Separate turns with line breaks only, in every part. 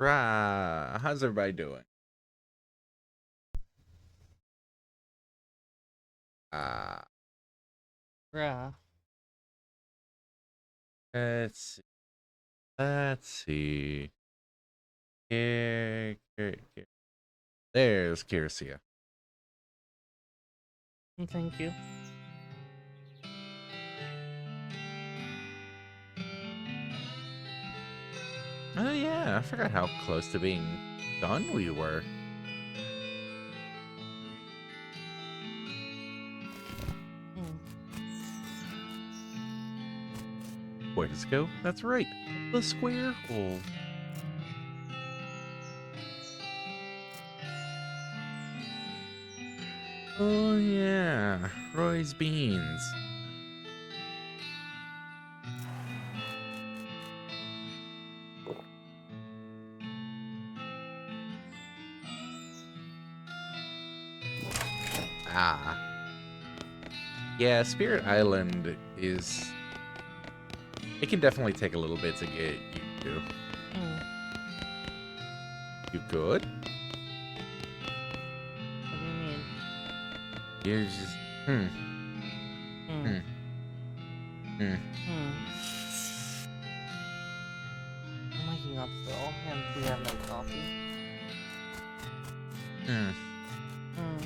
Right. How's everybody doing? Uh,
Yeah.
let's see. Let's see. Here. There's Cirosia.
Thank you.
Oh yeah, I forgot how close to being done we were.
Mm.
Where does it go? That's right. The square hole. Oh yeah. Roy's beans. Ah. Yeah, Spirit Island is it can definitely take a little bit to get used to.
Mm.
You good?
What do you mean?
You're just hmm.
Mm.
Hmm. Hmm.
Mm. I'm waking up still, and we have no coffee.
Hmm.
Mm.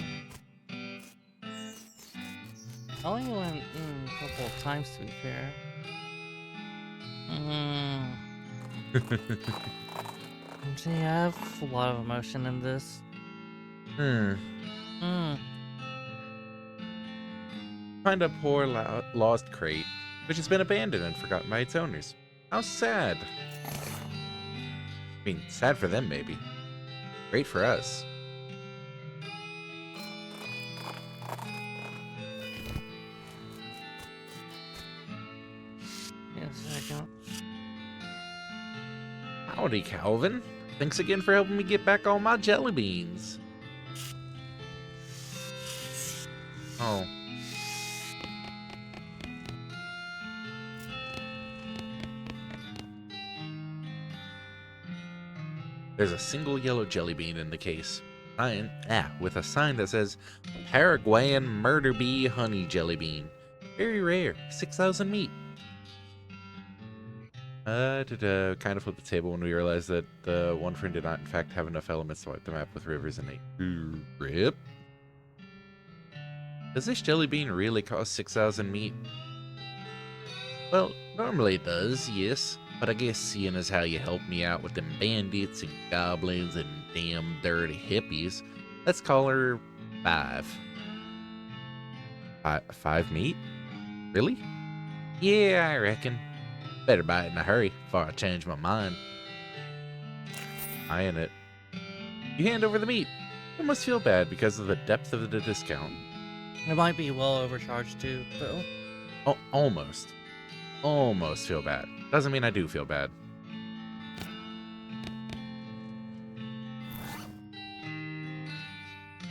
I only went a couple of times to be fair. Mm. See, I have a lot of emotion in this.
Hmm.
Mm.
Find a poor lost crate, which has been abandoned and forgotten by its owners. How sad. I mean, sad for them, maybe. Great for us.
Yes, a second.
Howdy, Calvin. Thanks again for helping me get back all my jelly beans. Oh, there's a single yellow jelly bean in the case. With a sign that says Paraguayan murder bee honey jelly bean. Very rare, 6,000 meat. Kind of flipped the table when we realized that the one friend did not, in fact, have enough elements to wipe the map with rivers and a rip. Does this jelly bean really cost 6,000 meat? Well, normally it does, yes. But I guess seeing as how you helped me out with them bandits and goblins and damn dirty hippies, let's call her 5. Five meat? Really? Yeah, I reckon. Better buy it in a hurry before I change my mind. Eyeing it. You hand over the meat. You must feel bad because of the depth of the discount.
It might be well overcharged too, though.
Oh, almost. Almost feel bad. Doesn't mean I do feel bad.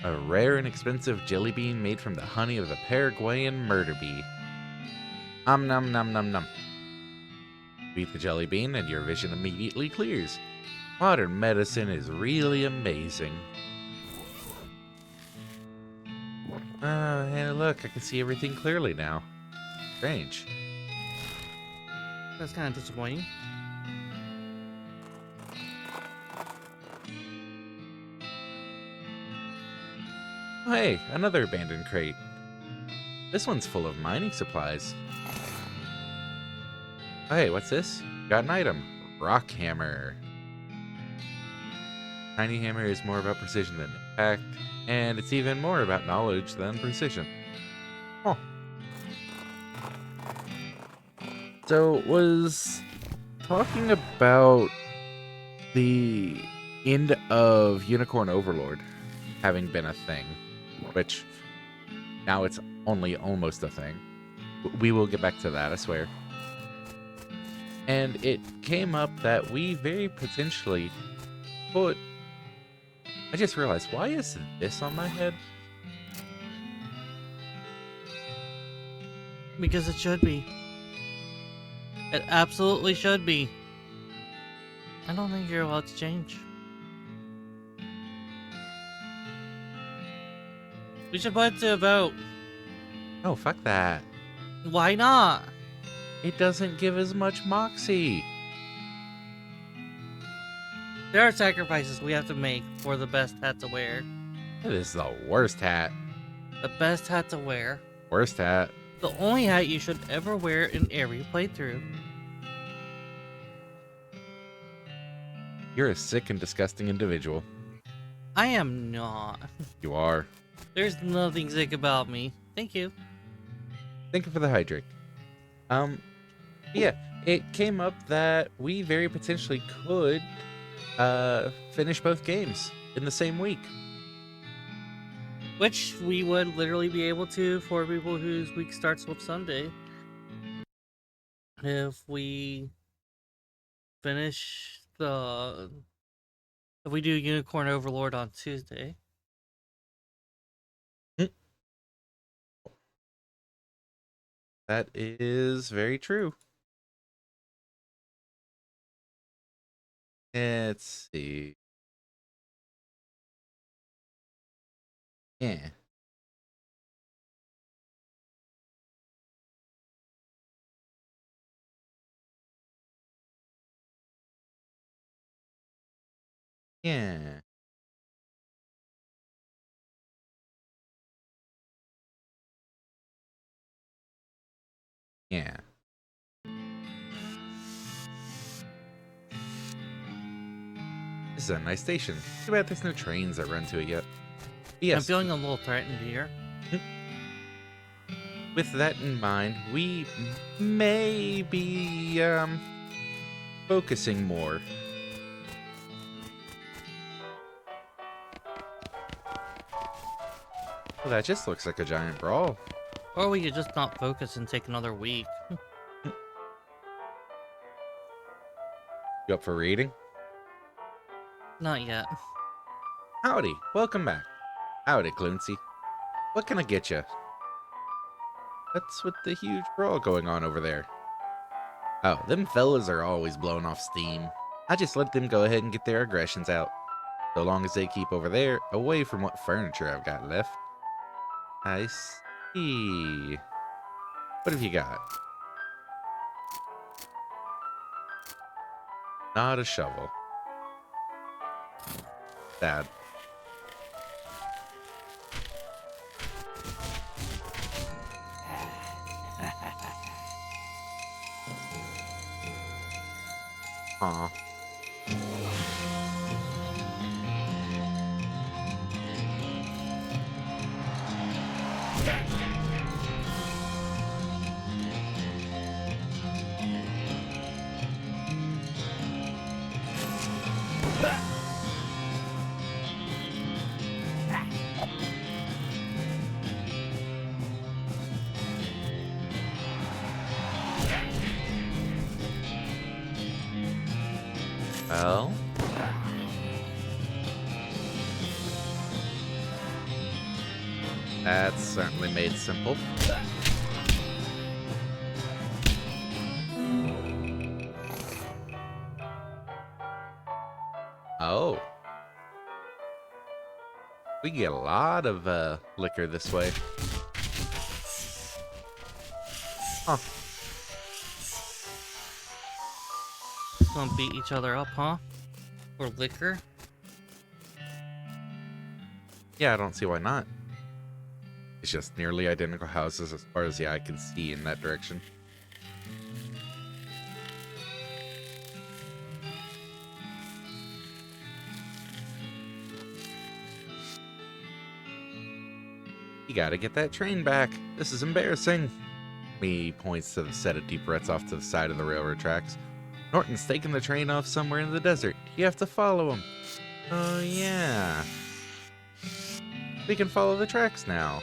A rare and expensive jelly bean made from the honey of the Paraguayan murder bee. Nom nom nom nom. Beat the jelly bean and your vision immediately clears. Modern medicine is really amazing. Hey, look, I can see everything clearly now. Strange.
That's kind of disappointing.
Oh, hey, another abandoned crate. This one's full of mining supplies. Oh, hey, what's this? Got an item. Rock hammer. Tiny hammer is more about precision than impact, and it's even more about knowledge than precision. Huh. So, was talking about the end of Unicorn Overlord having been a thing, which now it's only almost a thing. We will get back to that, I swear. And it came up that we very potentially put. I just realized, why is this on my head?
Because it should be. It absolutely should be. I don't think you're allowed to change. We should put it to a vote.
Oh, fuck that.
Why not?
It doesn't give as much moxie.
There are sacrifices we have to make for the best hat to wear.
It is the worst hat.
The best hat to wear.
Worst hat.
The only hat you should ever wear in every playthrough.
You're a sick and disgusting individual.
I am not.
You are.
There's nothing sick about me. Thank you.
Thank you for the hydrate. Yeah, it came up that we very potentially could finish both games in the same week.
Which we would literally be able to for people whose week starts with Sunday. If we finish the... If we do Unicorn Overlord on Tuesday.
That is very true. Let's see. Yeah. Yeah. Yeah. This is a nice station. Too bad there's no trains that run to it yet. Yes.
I'm feeling a little threatened here.
With that in mind, we may be focusing more. Well, that just looks like a giant brawl.
Or we could just not focus and take another week.
You up for reading?
Not yet.
Howdy, welcome back. Howdy, Cluncy. What can I get you? What's with the huge brawl going on over there? Oh, them fellas are always blowing off steam. I just let them go ahead and get their aggressions out. So long as they keep over there, away from what furniture I've got left. I see. What have you got? Not a shovel. Sad. Aw. Well, that's certainly made simple. Oh. We get a lot of liquor this way. Huh.
Just gonna beat each other up, huh? For liquor?
Yeah, I don't see why not. It's just nearly identical houses as far as the eye can see in that direction. You gotta get that train back. This is embarrassing. He points to the set of deep ruts off to the side of the railroad tracks. Norton's taking the train off somewhere in the desert. You have to follow him. Oh, yeah. We can follow the tracks now.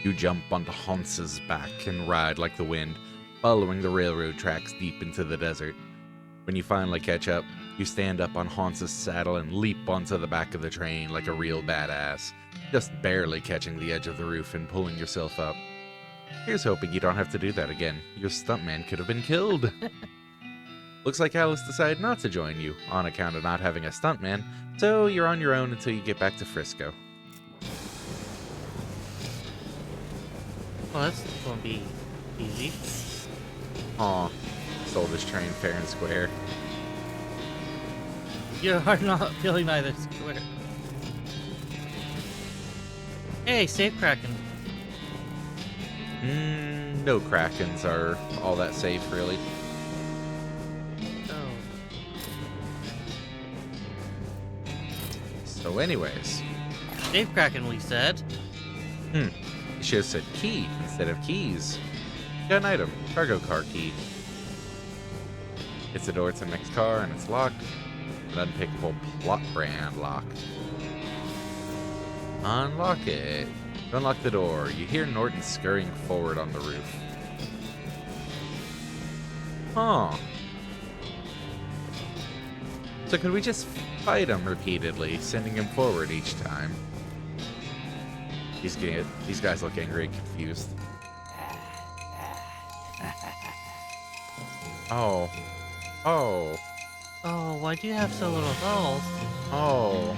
You jump onto Hans's back and ride like the wind, following the railroad tracks deep into the desert. When you finally catch up, you stand up on Hans's saddle and leap onto the back of the train like a real badass, just barely catching the edge of the roof and pulling yourself up. Here's hoping you don't have to do that again. Your stuntman could have been killed. Looks like Alice decided not to join you on account of not having a stuntman, so you're on your own until you get back to Frisco.
Well, that's gonna be easy.
Aw, stole this train fair and square.
You are not feeling either square. Hey, safe Kraken.
No Krakens are all that safe, really.
Oh.
So anyways.
Safe Kraken, we said.
You should have said key instead of keys. Got an item. Cargo car key. It's the door to the next car and it's locked. An unpickable plot brand lock. Unlock it. Unlock the door. You hear Norton scurrying forward on the roof. Huh. So could we just fight him repeatedly, sending him forward each time? These guys look angry and confused. Oh. Oh.
Oh, why do you have so little health?
Oh.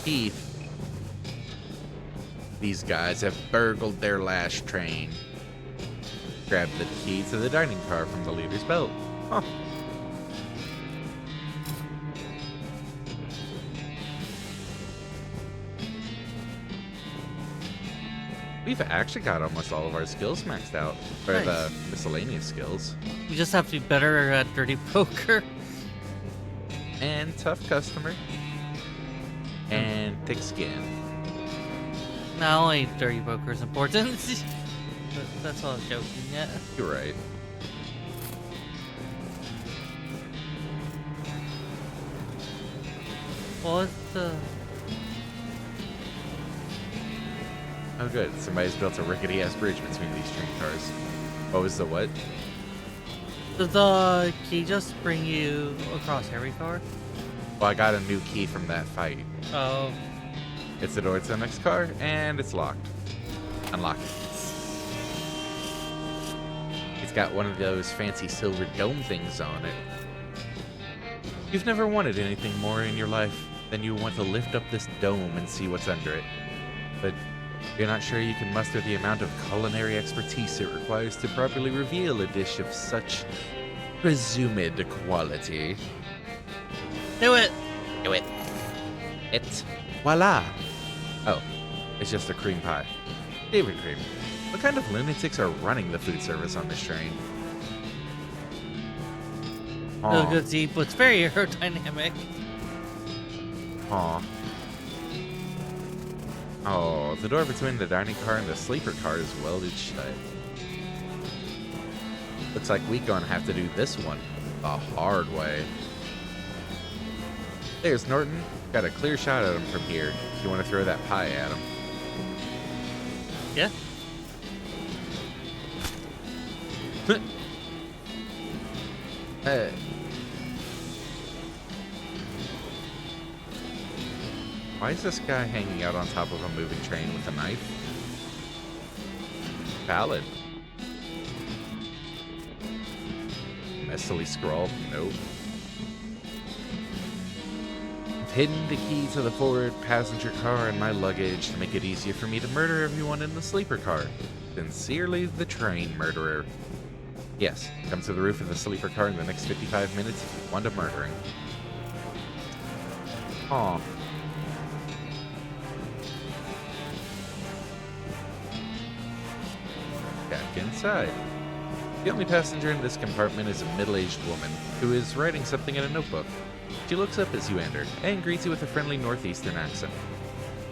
Keith. These guys have burgled their last train. Grab the key to the dining car from the leader's belt. Huh. We've actually got almost all of our skills maxed out. Or
Nice.
the miscellaneous skills.
We just have to be better at dirty poker.
And tough customer. And thick skin.
Not only dirty poker is important. But that's all I'm joking at.
You're right.
What's the...
Oh good, somebody's built a rickety-ass bridge between these train cars. What was the what?
Does the key just bring you across every car?
Well, I got a new key from that fight.
Oh.
It's the door to the next car, and it's locked. Unlock it. It's got one of those fancy silver dome things on it. You've never wanted anything more in your life than you want to lift up this dome and see what's under it. But you're not sure you can muster the amount of culinary expertise it requires to properly reveal a dish of such presumed quality.
Do it!
Do it. It's voila. Oh, it's just a cream pie. David cream. What kind of lunatics are running the food service on this train?
No good deep, but it's very aerodynamic.
Aw. Oh, the door between the dining car and the sleeper car is welded shut. Looks like we gonna have to do this one the hard way. There's Norton. Got a clear shot at him from here. If you want to throw that pie at him.
Yeah.
Why is this guy hanging out on top of a moving train with a knife? Valid. Messily scrawled, nope. I've hidden the key to the forward passenger car in my luggage to make it easier for me to murder everyone in the sleeper car. Sincerely, the train murderer. Yes, come to the roof of the sleeper car in the next 55 minutes if you want a murdering. Aw. Back inside. The only passenger in this compartment is a middle-aged woman who is writing something in a notebook. She looks up as you enter and greets you with a friendly northeastern accent.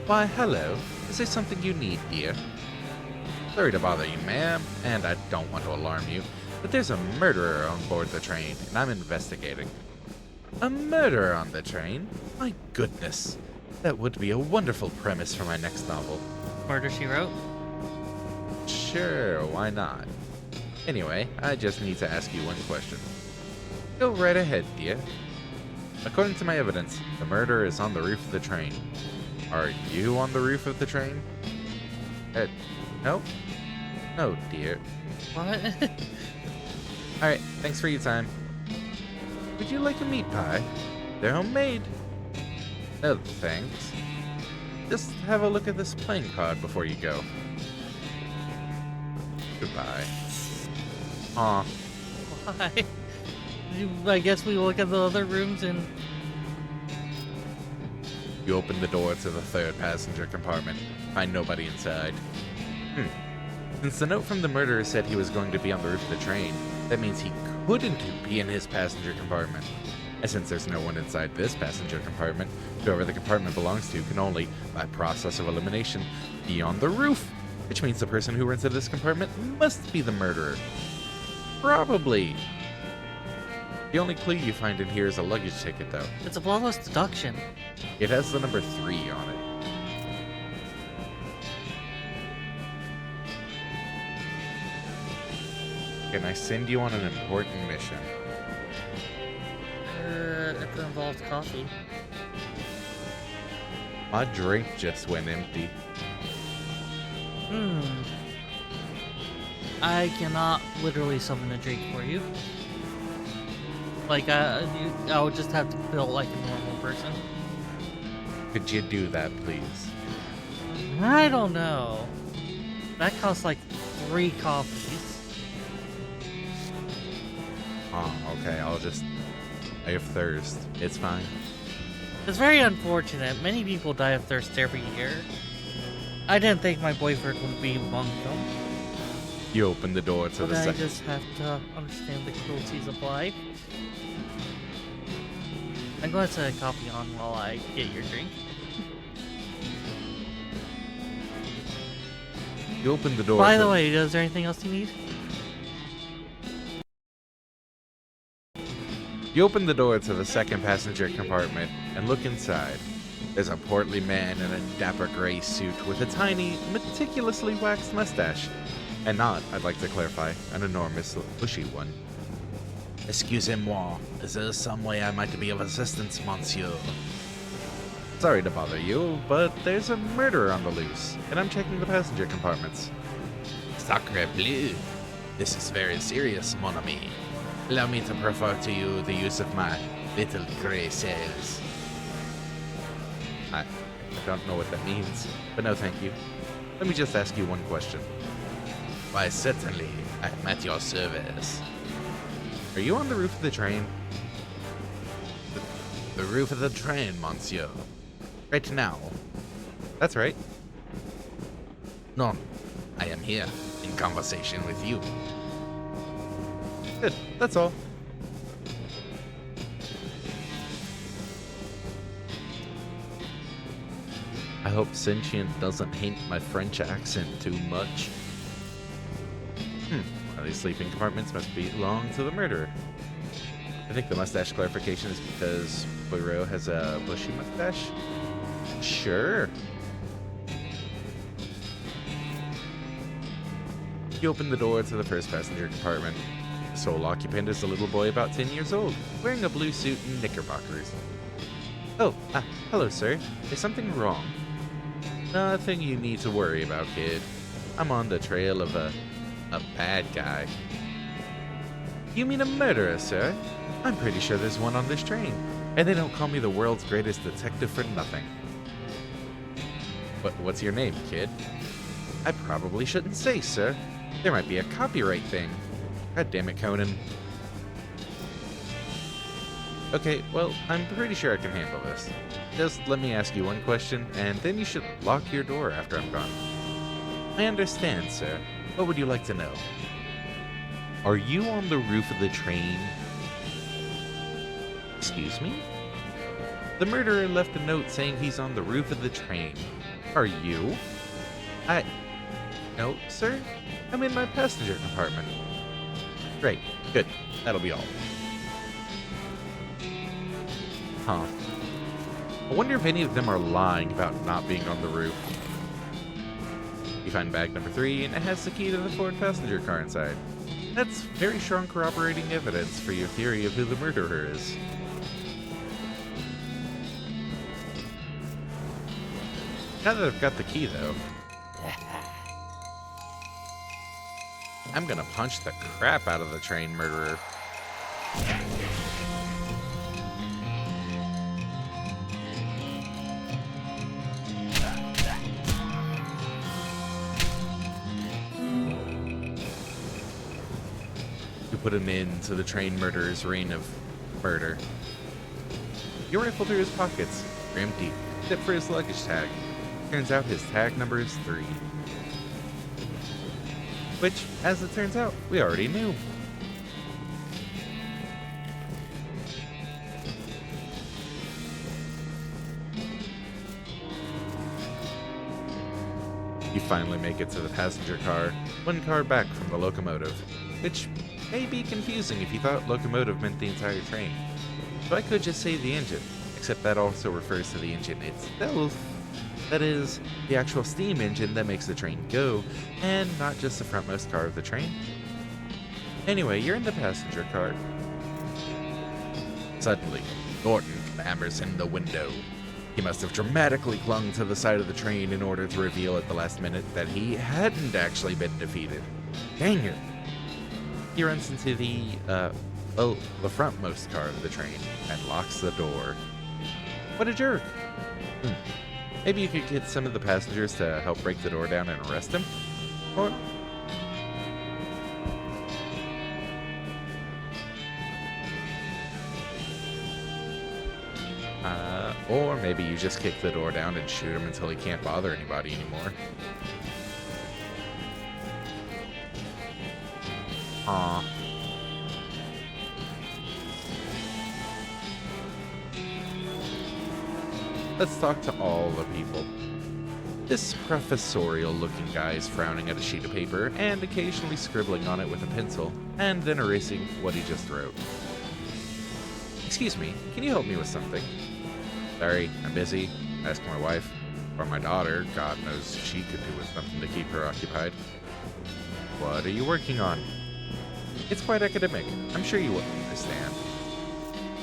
Why, hello. Is there something you need, dear? Sorry to bother you, ma'am, and I don't want to alarm you, but there's a murderer on board the train, and I'm investigating. A murderer on the train? My goodness. That would be a wonderful premise for my next novel.
Murder, She Wrote?
Sure, why not? Anyway, I just need to ask you one question. Go right ahead, dear. According to my evidence, the murderer is on the roof of the train. Are you on the roof of the train? No? Oh, dear.
What?
Alright, thanks for your time. Would you like a meat pie? They're homemade. No, thanks. Just have a look at this playing pod before you go. Goodbye. Aw.
Why? I guess we look at the other rooms and...
You open the door to the third passenger compartment. Find nobody inside. Since the note from the murderer said he was going to be on the roof of the train, that means he couldn't be in his passenger compartment. And since there's no one inside this passenger compartment, whoever the compartment belongs to can only, by process of elimination, be on the roof. Which means the person who rented this compartment must be the murderer. Probably. The only clue you find in here is a luggage ticket, though.
It's a flawless deduction.
It has the number 3 on it. Can I send you on an important mission?
If it involves coffee.
My drink just went empty.
I cannot literally summon a drink for you. Like, I would just have to feel like a normal person.
Could you do that, please?
I don't know. That costs like 3 coffees.
Oh, okay, I have thirst. It's fine.
It's very unfortunate. Many people die of thirst every year. I didn't think my boyfriend would be among them.
You open the door to
But
the
I
second.
just have to understand the cruelties of life. I'm going to set a copy on while I get your drink.
You open the door.
By the way, is there anything else you need?
You open the door to the second passenger compartment and look inside. There's a portly man in a dapper gray suit with a tiny, meticulously waxed mustache. And not, I'd like to clarify, an enormous, bushy one. Excusez-moi, is there some way I might be of assistance, monsieur? Sorry to bother you, but there's a murderer on the loose, and I'm checking the passenger compartments. Sacre bleu! This is very serious, mon ami. Allow me to prefer to you the use of my little gray cells. I don't know what that means, but no thank you. Let me just ask you one question. Why, certainly, I'm at your service. Are you on the roof of the train? The roof of the train, monsieur. Right now. That's right. No, I am here, in conversation with you. Good, that's all. I hope Sentient doesn't hint my French accent too much. Well, these sleeping compartments must belong to the murderer. I think the mustache clarification is because Poirot has a bushy mustache. Sure. You open the door to the first passenger compartment. The sole occupant is a little boy about 10 years old, wearing a blue suit and knickerbockers. Oh, hello, sir. Is something wrong? Nothing you need to worry about, kid. I'm on the trail of a bad guy. You mean a murderer, sir? I'm pretty sure there's one on this train, and they don't call me the world's greatest detective for nothing. But what's your name, kid? I probably shouldn't say, sir. There might be a copyright thing. God damn it, Conan. Okay, well, I'm pretty sure I can handle this. Just let me ask you one question, and then you should lock your door after I'm gone. I understand, sir. What would you like to know? Are you on the roof of the train? Excuse me? The murderer left a note saying he's on the roof of the train. Are you? No, sir. I'm in my passenger compartment. Great. Good. That'll be all. Huh. I wonder if any of them are lying about not being on the roof. You find bag number 3, and it has the key to the forward passenger car inside. That's very strong corroborating evidence for your theory of who the murderer is. Now that I've got the key, though... I'm gonna punch the crap out of the train murderer. You put him into the train murderer's reign of murder. You rifle through his pockets. They're empty, except for his luggage tag. Turns out his tag number is 3. Which, as it turns out, we already knew. You finally make it to the passenger car, one car back from the locomotive, which may be confusing if you thought locomotive meant the entire train. So I could just say the engine, except that also refers to the engine itself. That is, the actual steam engine that makes the train go, and not just the frontmost car of the train. Anyway, you're in the passenger car. Suddenly, Norton clambers in the window. He must have dramatically clung to the side of the train in order to reveal at the last minute that he hadn't actually been defeated. Dang it! He runs into the frontmost car of the train and locks the door. What a jerk! Maybe you could get some of the passengers to help break the door down and arrest him? Or maybe you just kick the door down and shoot him until he can't bother anybody anymore. Aw. Let's talk to all the people. This professorial-looking guy is frowning at a sheet of paper and occasionally scribbling on it with a pencil, and then erasing what he just wrote. Excuse me, can you help me with something? Sorry, I'm busy. Ask my wife. Or my daughter. God knows she could do with something to keep her occupied. What are you working on? It's quite academic. I'm sure you will understand.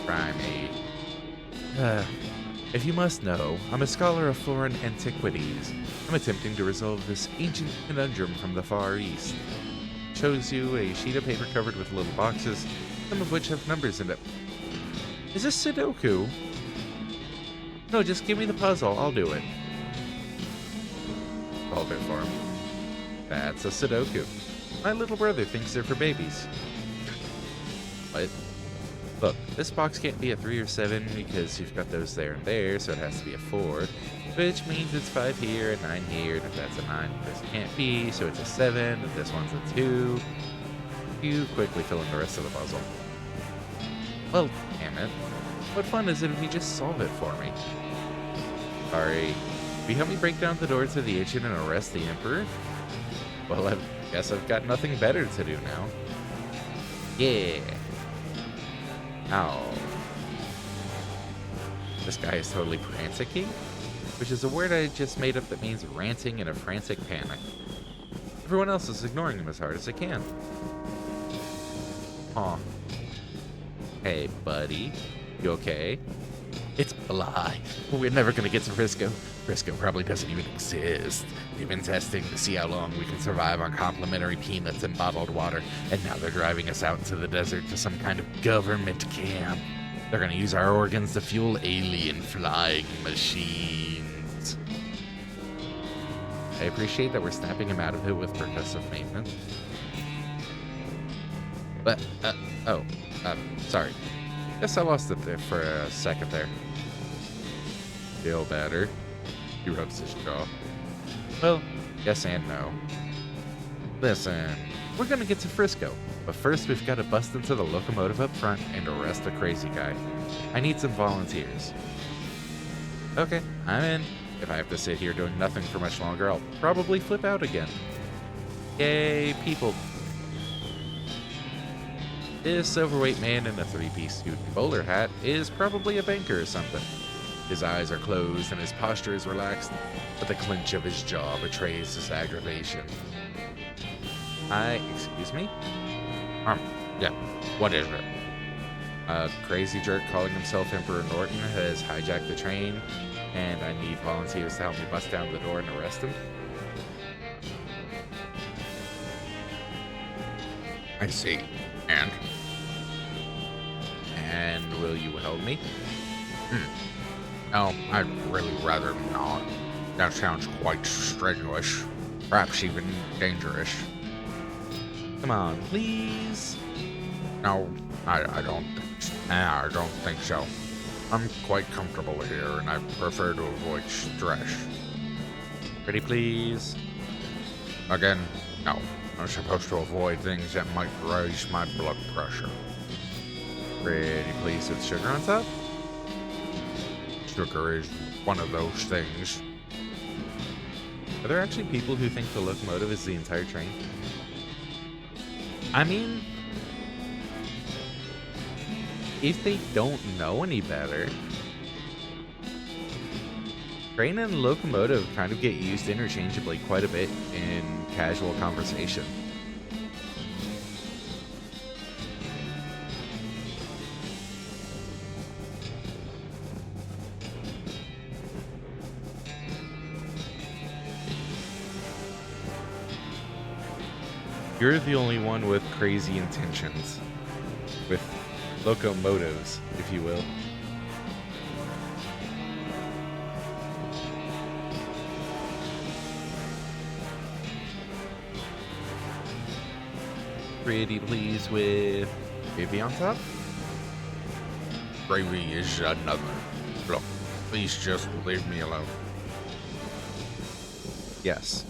Try me. If you must know, I'm a scholar of foreign antiquities. I'm attempting to resolve this ancient conundrum from the Far East. Shows you a sheet of paper covered with little boxes, some of which have numbers in it. Is this Sudoku? No, just give me the puzzle. I'll do it. Solve it for him. That's a Sudoku. My little brother thinks they're for babies. What? Look, this box can't be a 3 or 7 because you've got those there and there, so it has to be a 4, which means it's 5 here and 9 here, and if that's a 9, this can't be, so it's a 7, if this one's a 2. You quickly fill in the rest of the puzzle. Well, damn it. What fun is it if you just solve it for me? Sorry. Will you help me break down the door to the engine and arrest the Emperor? Well, I guess I've got nothing better to do now. Yeah. Ow. This guy is totally frantic-y, which is a word I just made up that means ranting in a frantic panic. Everyone else is ignoring him as hard as they can. Aw. Hey, buddy. You okay? It's a lie. We're never gonna get to Frisco. Frisco probably doesn't even exist. They've been testing to see how long we can survive on complimentary peanuts and bottled water, and now they're driving us out into the desert to some kind of government camp. They're gonna use our organs to fuel alien flying machines. I appreciate that we're snapping him out of it with percussive maintenance. But, sorry. Guess I lost it there for a second there. Feel better? He rubs his jaw. Well, yes and no. Listen, we're gonna get to Frisco, but first we've gotta bust into the locomotive up front and arrest the crazy guy. I need some volunteers. Okay, I'm in. If I have to sit here doing nothing for much longer, I'll probably flip out again. Yay, people. This overweight man in a 3-piece suit and bowler hat is probably a banker or something. His eyes are closed and his posture is relaxed, but the clench of his jaw betrays his aggravation. Excuse me? Yeah, what is it? A crazy jerk calling himself Emperor Norton has hijacked the train, and I need volunteers to help me bust down the door and arrest him. I see. And? And will you help me? Oh, I'd really rather not. That sounds quite strenuous. Perhaps even dangerous. Come on, please. No, I don't think so. I'm quite comfortable here, and I prefer to avoid stress. Ready, please? Again, no. I'm supposed to avoid things that might raise my blood pressure. Ready, please, with sugar on top? Sugar is one of those things. Are there actually people who think the locomotive is the entire train? I mean, if they don't know any better, train and locomotive kind of get used interchangeably quite a bit in casual conversation. You're the only one with crazy intentions. With locomotives, if you will. Pretty please with gravy on top? Gravy is another. Look, please just leave me alone. Yes.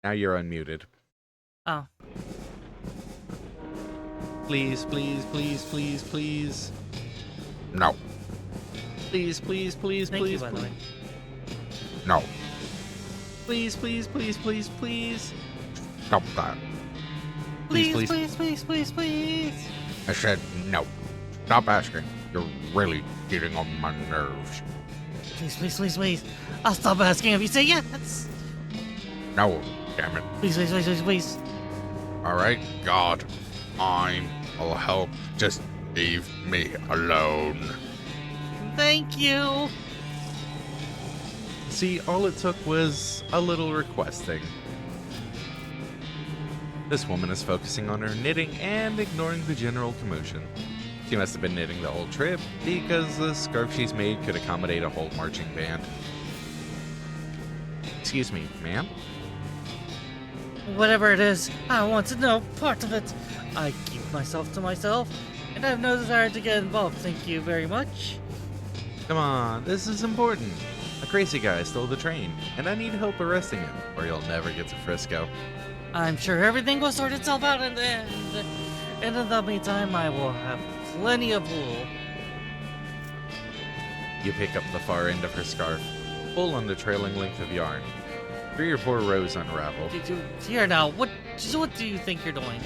Now you're unmuted.
Oh.
Please, please, please, please, please. No. Please, please, please,
Thank
please,
you, by the
please.
way.
No. Please, please, please, please, please. Stop that.
Please, please, please, please, please.
I said no. Stop asking. You're really getting on my nerves.
Please, please, please, please. I'll stop asking if you say yes.
No, damn it.
Please, please, please, please, please.
Alright, God. Fine. I'll help. Just leave me alone.
Thank you.
See, all it took was a little requesting. This woman is focusing on her knitting and ignoring the general commotion. She must have been knitting the whole trip, because the scarf she's made could accommodate a whole marching band. Excuse me, ma'am?
Whatever it is, I want to know part of it. I keep myself to myself, and I have no desire to get involved. Thank you very much.
Come on, this is important. A crazy guy stole the train, and I need help arresting him, or he'll never get to Frisco.
I'm sure everything will sort itself out in the end. And in the meantime, I will have plenty of wool.
You pick up the far end of her scarf, pull on the trailing length of yarn. 3 or 4 rows unravel.
Here now, what do you think you're doing?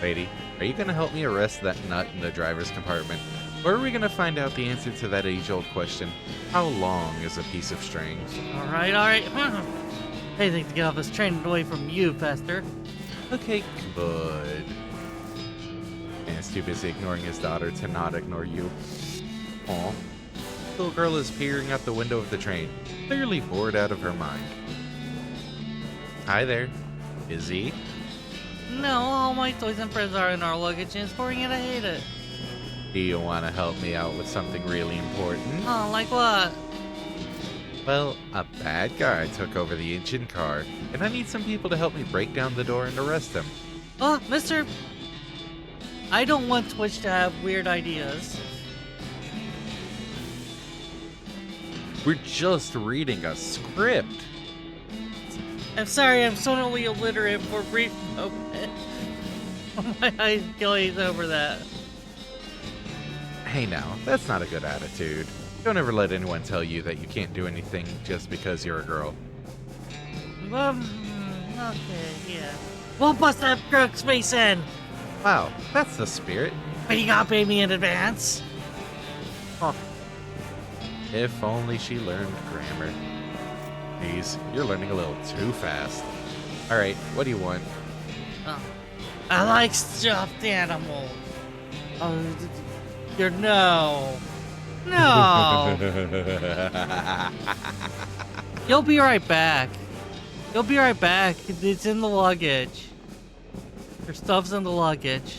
Lady, are you going to help me arrest that nut in the driver's compartment? Or are we going to find out the answer to that age-old question, how long is a piece of string?
Alright. Anything to get off this train and away from you, faster.
Okay, good. Man's too busy ignoring his daughter to not ignore you. Aw. Little girl is peering out the window of the train, clearly bored out of her mind. Hi there. Busy?
No, all my toys and friends are in our luggage and it's boring and I hate it.
Do you want to help me out with something really important?
Oh, like what?
Well, a bad guy took over the engine car, and I need some people to help me break down the door and arrest him.
Oh, mister, I don't want Twitch to have weird ideas.
We're just reading a script.
I'm sorry, I'm totally illiterate for a brief moment. My eyes glaze over that.
Hey now, that's not a good attitude. Don't ever let anyone tell you that you can't do anything just because you're a girl.
Okay, yeah. We'll bust that crook's face in!
Wow, that's the spirit.
But you gotta pay me in advance.
Huh. If only she learned grammar. Jeez, you're learning a little too fast. Alright, what do you want?
Oh. I like stuffed animals. Oh, you're no. No. You'll be right back. He'll be right back. It's in the luggage. Your stuff's in the luggage.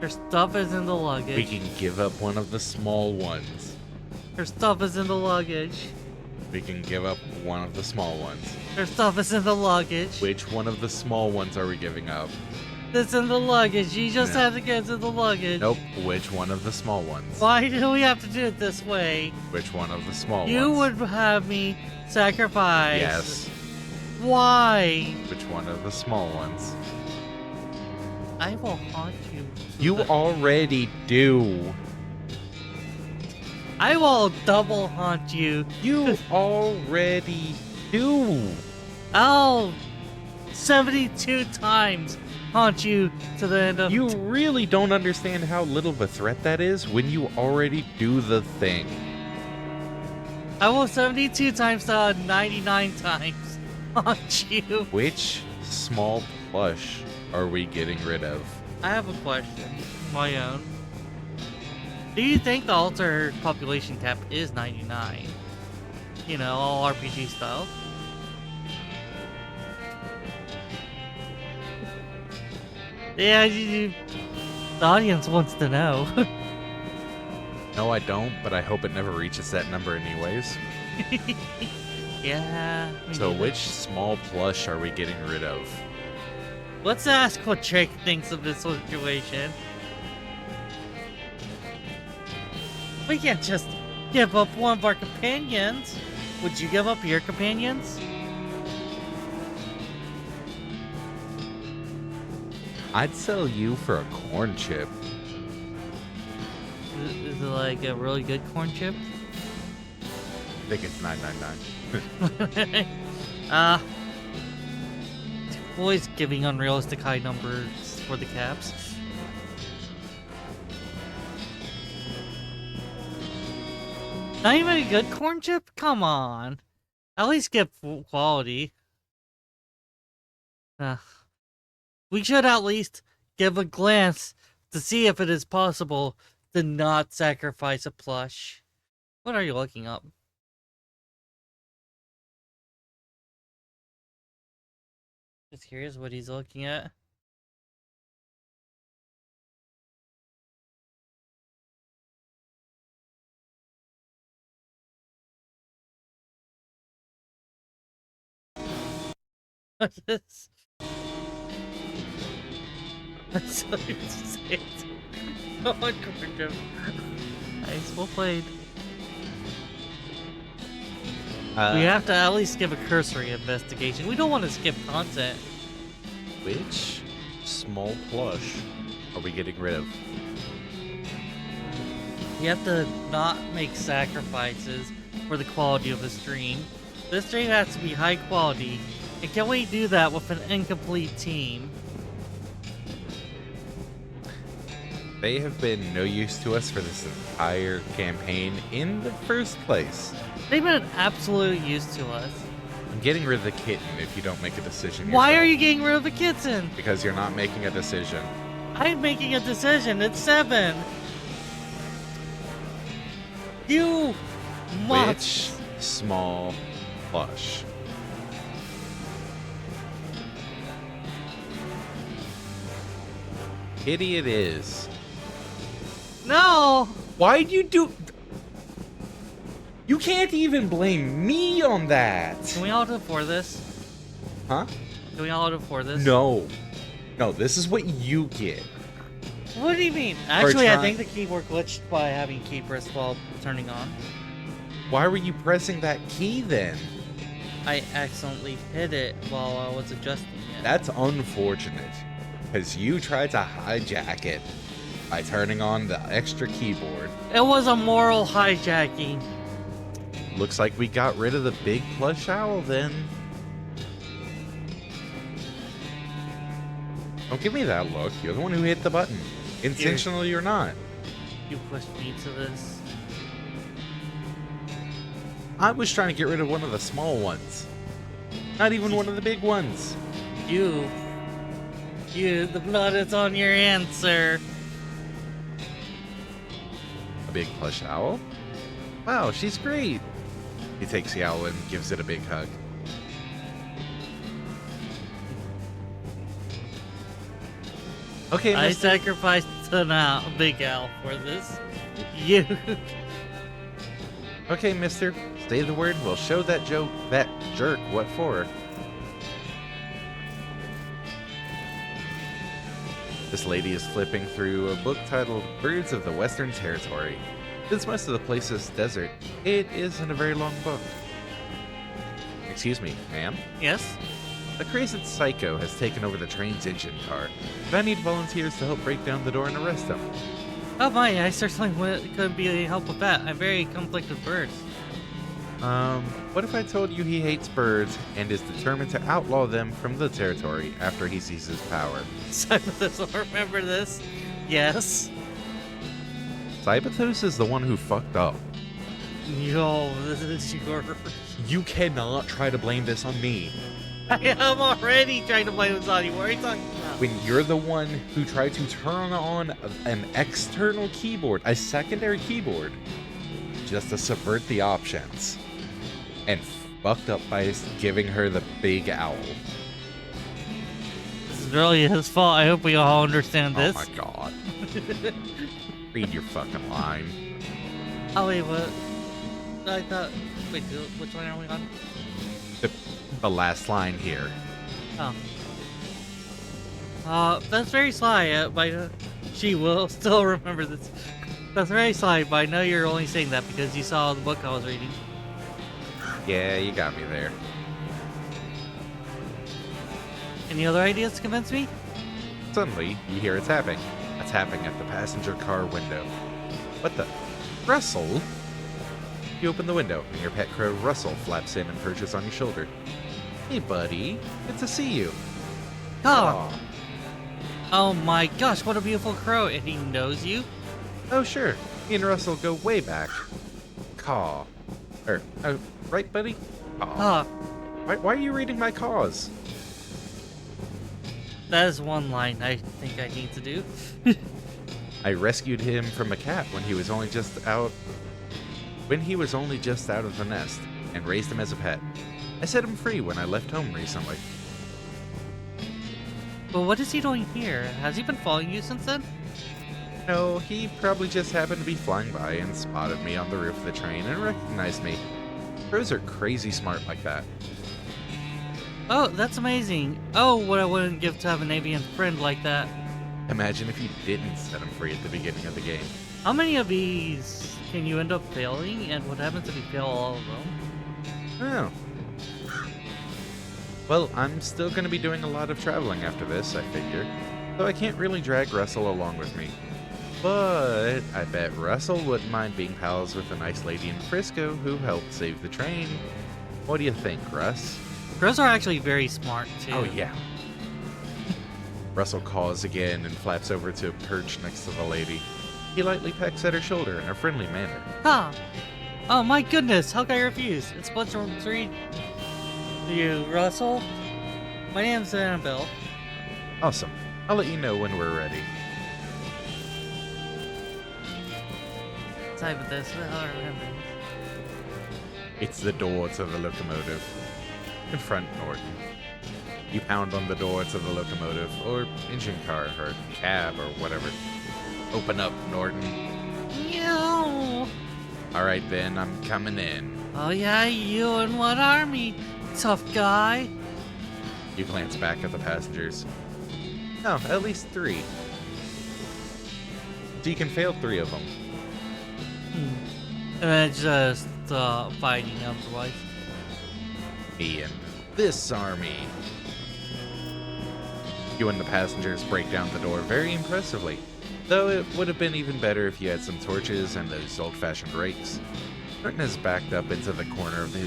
Your stuff is in the luggage.
We can give up one of the small ones.
Your stuff is in the luggage.
We can give up one of the small ones.
Your stuff is in the luggage.
Which one of the small ones are we giving up?
It's in the luggage. You just
No.
have to get to the luggage.
Nope. Which one of the small ones?
Why do we have to do it this way?
Which one of the small
You
ones?
would have me sacrifice.
Yes.
Why?
Which one of the small ones?
I will haunt you.
You already do.
I will double haunt you.
You already do.
I'll 72 times haunt you to the end of.
You really don't understand how little of a threat that is when you already do the thing.
I will 72 times to 99 times haunt you.
Which small plush are we getting rid of?
I have a question. My own. Do you think the altar population cap is 99? You know, all RPG style. Yeah, the audience wants to know.
No, I don't, but I hope it never reaches that number anyways.
Yeah. me
So
neither.
which small plush are we getting rid of?
Let's ask what Drake thinks of this situation. We can't just give up one of our companions. Would you give up your companions?
I'd sell you for a corn chip.
Is it like a really good corn chip?
I think it's $9.99.
Always giving unrealistic high numbers for the caps. Not even a good corn chip? Come on. At least get quality. We should at least give a glance to see if it is possible to not sacrifice a plush. What are you looking up? Just curious what he's looking at. What's this? That's so insane. Oh, corn chip. Nice, well played. We have to at least give a cursory investigation. We don't want to skip content.
Which small plush are we getting rid of?
We have to not make sacrifices for the quality of the stream. This stream has to be high quality. And can we do that with an incomplete team?
They have been no use to us for this entire campaign in the first place.
They've been an absolute use to us.
I'm getting rid of the kitten if you don't make a decision.
Why
yourself.
are you getting rid of the kitten?
Because you're not making a decision.
I'm making a decision. It's 7. You must.
Which small plush? Kitty it is.
No.
Why'd you do... You can't even blame me on that.
Can we all do for this?
Huh?
Can we all do for this?
No. No, this is what you get.
What do you mean? Actually, I
try-
think the keyboard glitched by having key pressed while turning on.
Why were you pressing that key then?
I accidentally hit it while I was adjusting it.
That's unfortunate. Because you tried to hijack it by turning on the extra keyboard.
It was a moral hijacking.
Looks like we got rid of the big plush owl then. Don't give me that look. You're the one who hit the button. Intentionally or not.
You pushed me to this.
I was trying to get rid of one of the small ones. Not even one of the big ones.
You, the blood is on your hands, sir.
A big plush owl? Wow, she's great. He takes the owl and gives it a big hug. Okay,
I
mister.
sacrificed an owl, Big Al for this. You.
Okay, mister. Say the word. We'll show that jerk what for. This lady is flipping through a book titled Birds of the Western Territory. Since most of the place is desert, it isn't a very long book. Excuse me, ma'am?
Yes?
A crazy psycho has taken over the train's engine car, and I need volunteers to help break down the door and arrest him.
Oh my, I certainly couldn't be any help with that. I'm very conflicted with birds.
What if I told you he hates birds and is determined to outlaw them from the territory after he seizes power?
Cyberthus will remember this. Yes.
Cyberthus is the one who fucked up.
Yo, this is your...
You cannot try to blame this on me.
I am already trying to blame this on you. What are you talking about?
When you're the one who tried to turn on an external keyboard, a secondary keyboard, just to subvert the options, and fucked up by giving her the big owl.
This is really his fault. I hope we all understand this.
Oh my god. Read your fucking line.
Oh wait, what? I thought... Wait, which line are we on?
The last line here.
Oh. That's very sly, but she will still remember this. That's very sly, but I know you're only saying that because you saw the book I was reading.
Yeah, you got me there.
Any other ideas to convince me?
Suddenly, you hear a tapping. A tapping at the passenger car window. What the? Russell? You open the window, and your pet crow Russell flaps in and perches on your shoulder. Hey, buddy. Good to see you.
Oh. Oh my gosh, what a beautiful crow. And he knows you?
Oh, sure. Me and Russell go way back. Caw. Right, buddy? Caw.
Ah,
Why are you reading my caws?
that is one line I think I need to do.
I rescued him from a cat when he was only just out of the nest, and raised him as a pet. I set him free when I left home recently.
But what is he doing here? Has he been following you since then?
No, he probably just happened to be flying by and spotted me on the roof of the train and recognized me. Crows are crazy smart like that.
Oh, that's amazing. Oh, what I wouldn't give to have an avian friend like that.
Imagine if you didn't set him free at the beginning of the game.
How many of these can you end up failing, and what happens if you fail all of them?
Oh. Well, I'm still going to be doing a lot of traveling after this, I figure, so I can't really drag Russell along with me. But I bet Russell wouldn't mind being pals with a nice lady in Frisco who helped save the train. What do you think, Russ?
Crows are actually very smart, too.
Oh, yeah. Russell caws again and flaps over to a perch next to the lady. He lightly pecks at her shoulder in a friendly manner.
Huh. Oh my goodness, how can I refuse? It's Bloodstone 3. You, Russell? My name's Annabelle.
Awesome. I'll let you know when we're ready.
Sorry about this, but I don't remember.
It's the door to the locomotive. Confront Norton. You pound on the door to the locomotive, or engine car, or cab, or whatever. Open up, Norton.
No.
Alright then, I'm coming in.
Oh yeah, you and what army? Tough guy.
You glance back at the passengers. No, at least 3. So you can fail 3 of them.
And then just fighting otherwise.
Me and this army. You and the passengers break down the door very impressively. Though it would have been even better if you had some torches and those old-fashioned rakes. Norton is backed up into the corner of the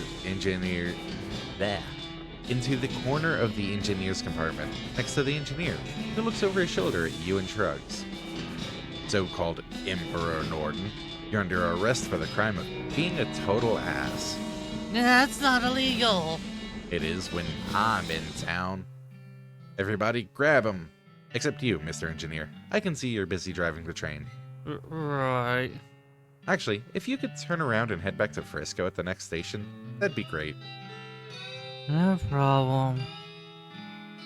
engineer's compartment, next to the engineer, who looks over his shoulder at you and shrugs. So-called Emperor Norton, you're under arrest for the crime of being a total ass.
That's not illegal.
It is when I'm in town. Everybody, grab him. Except you, Mr. Engineer. I can see you're busy driving the train.
Right.
Actually, if you could turn around and head back to Frisco at the next station, that'd be great.
No problem.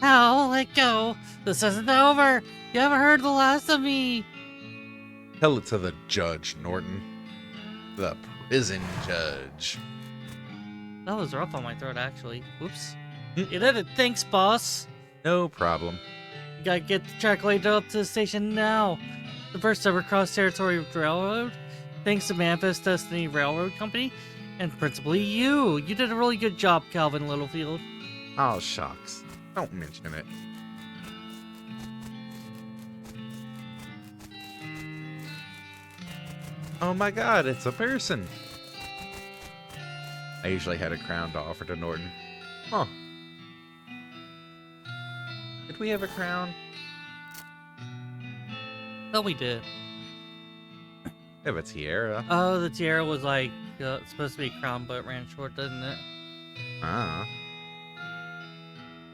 Ow, let go. This isn't over. You haven't heard the last of me.
Tell it to the judge, Norton. The prison judge.
That was rough on my throat, actually. Whoops.
Hmm.
You did it. Thanks, boss.
No problem.
You gotta get the track laid up to the station now. The first ever cross-territory railroad. Thanks to Manifest Destiny Railroad Company. And principally you. You did a really good job, Calvin Littlefield.
Oh, shucks. Don't mention it. Oh my god, it's a person. I usually had a crown to offer to Norton. Huh. Did we have a crown?
Oh, we did.
We have a tiara.
Oh, the tiara was like supposed to be a crown, but it ran short, didn't it?
Ah.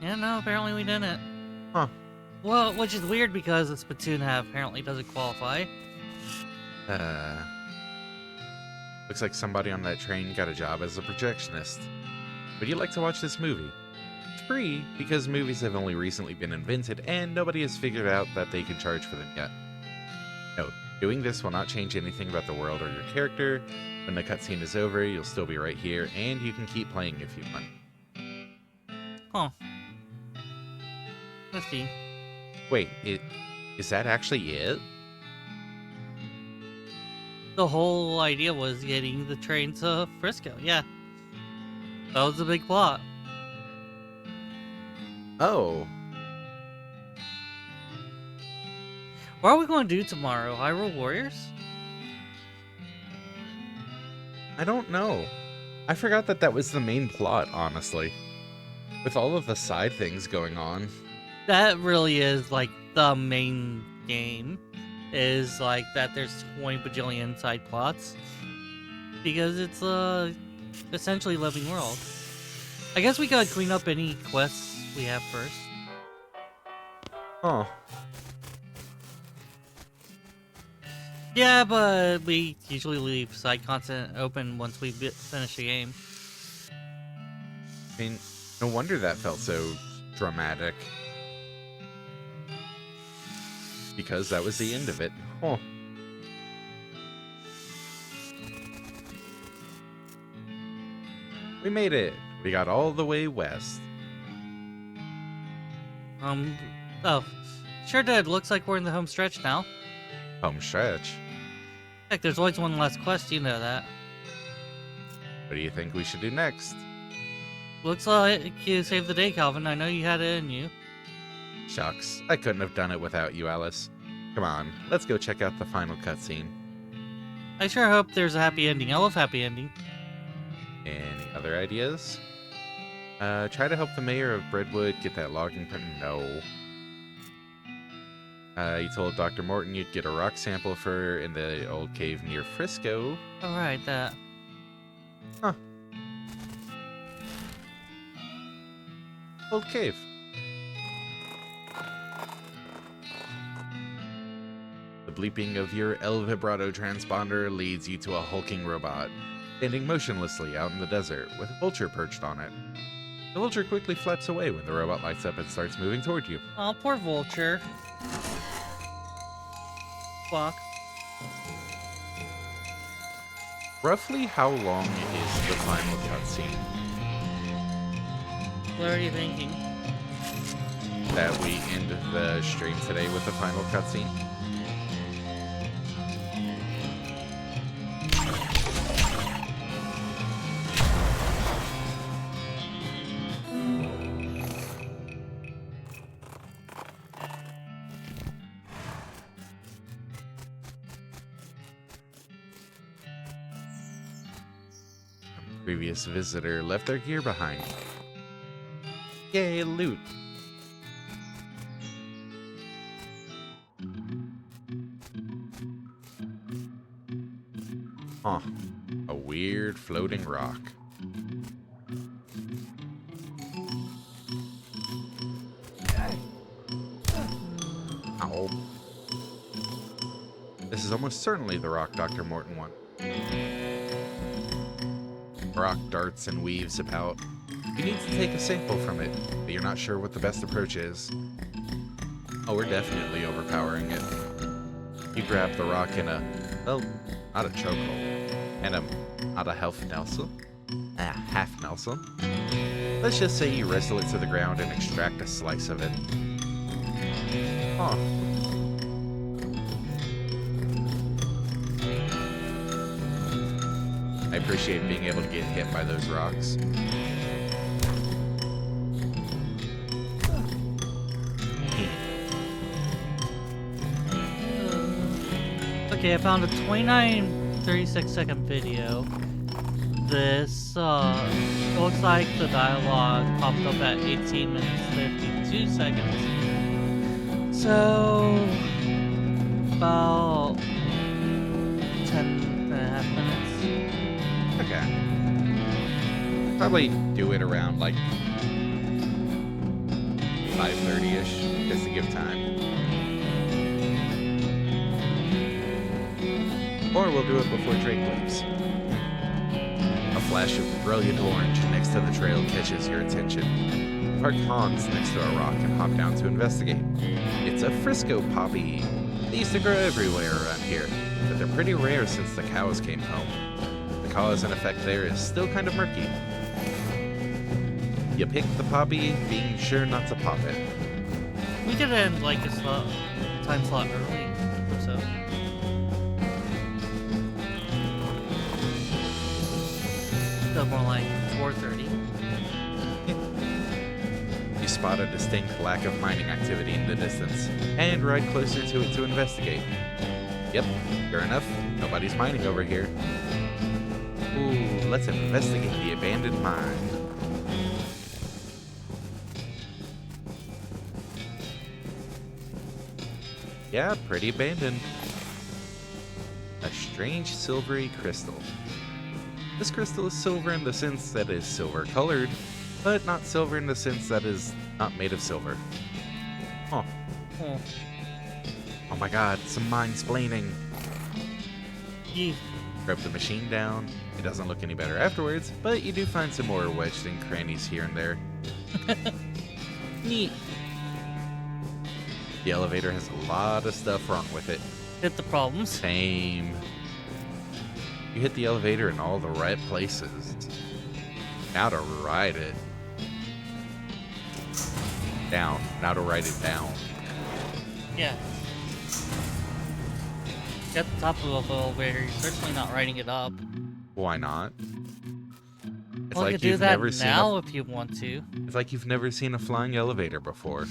Yeah, no, apparently we didn't.
Huh.
Well, which is weird because the spittoon hat apparently doesn't qualify.
Looks like somebody on that train got a job as a projectionist. Would you like to watch this movie? It's free because movies have only recently been invented and nobody has figured out that they can charge for them yet. No, doing this will not change anything about the world or your character. When the cutscene is over, you'll still be right here and you can keep playing if you want.
Huh. Let's see.
Wait, is that actually it?
The whole idea was getting the train to Frisco, yeah. That was the big plot.
Oh.
What are we going to do tomorrow? Hyrule Warriors?
I don't know. I forgot that was the main plot, honestly. With all of the side things going on.
That really is like the main game. Is like that there's 20 bajillion side plots. Because it's essentially living world. I guess we gotta clean up any quests we have first.
Huh.
Yeah, but we usually leave side content open once we finish the game.
I mean, no wonder that felt so dramatic. Because that was the end of it. Huh. We made it. We got all the way west.
Oh, sure did. Looks like we're in the home stretch now.
Home stretch.
Heck, there's always one last quest, you know that.
What do you think we should do next?
Looks like you saved the day, Calvin. I know you had it in you.
Shucks, I couldn't have done it without you, Alice. Come on, let's go check out the final cutscene.
I sure hope there's a happy ending. I love happy ending.
Any other ideas? Try to help the mayor of Breadwood get that logging permit. No. You told Dr. Morton you'd get a rock sample for her in the old cave near Frisco.
Alright, that.
Huh. Old cave. The bleeping of your El Vibrato transponder leads you to a hulking robot, standing motionlessly out in the desert with a vulture perched on it. The vulture quickly flaps away when the robot lights up and starts moving toward you.
Oh, poor vulture. Fuck.
Roughly how long is the final cutscene?
What are you thinking?
That we end the stream today with the final cutscene? Previous visitor left their gear behind. Yay, loot! Huh. A weird floating rock. Ow. This is almost certainly the rock Dr. Morton wanted. Rock darts and weaves about, You need to take a sample from it, but you're not sure what the best approach is. Oh, we're definitely overpowering it. You grab the rock in a, well, not a chokehold, and not a half Nelson. Half Nelson. Let's just say you wrestle it to the ground and extract a slice of it. Huh. I appreciate being able to get hit by those rocks.
Okay, I found a 36-second video. This, it looks like the dialogue popped up at 18 minutes 52 seconds. So, about 10.5 minutes.
Okay. Probably do it around like 5:30-ish, just to give time. Or we'll do it before Drake leaves. A flash of brilliant orange next to the trail catches your attention. Park Hans next to a rock and hop down to investigate. It's a Frisco poppy. They used to grow everywhere around here, but they're pretty rare since the cows came home. The cause and effect there is still kind of murky. You pick the poppy, being sure not to pop it.
We could end like a time slot early, so. So more like 4:30.
You spot a distinct lack of mining activity in the distance, and ride closer to it to investigate. Yep, sure enough, nobody's mining over here. Ooh, let's investigate the abandoned mine. Yeah, pretty abandoned. A strange silvery crystal. This crystal is silver in the sense that it is silver colored, but not silver in the sense that it is not made of silver. Huh.
Oh.
Oh my god, some mind-splaining.
Yeah.
Grab the machine down. It doesn't look any better afterwards, but you do find some more wedged in crannies here and there.
Neat.
The elevator has a lot of stuff wrong with it.
Hit the problems.
Same. You hit the elevator in all the right places. Now to ride it. Down. Now to ride it down.
Yeah. At the top of the elevator, you're certainly not riding it up.
Why not? It's
Well, you
like
could do
you've
that
never seen
now if you want to.
It's like you've never seen a flying elevator before.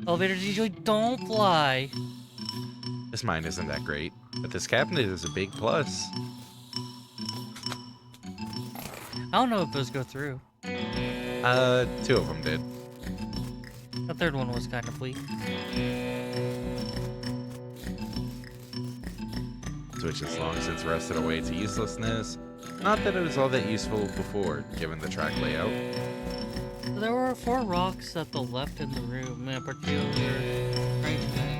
Elevators usually don't fly.
This mine isn't that great, but this cabinet is a big plus.
I don't know if those go through.
2 of them did.
The third one was kind of weak.
Switch has long since rusted away to uselessness. Not that it was all that useful before, given the track layout.
There were 4 rocks at the left in the room, in a particular arrangement.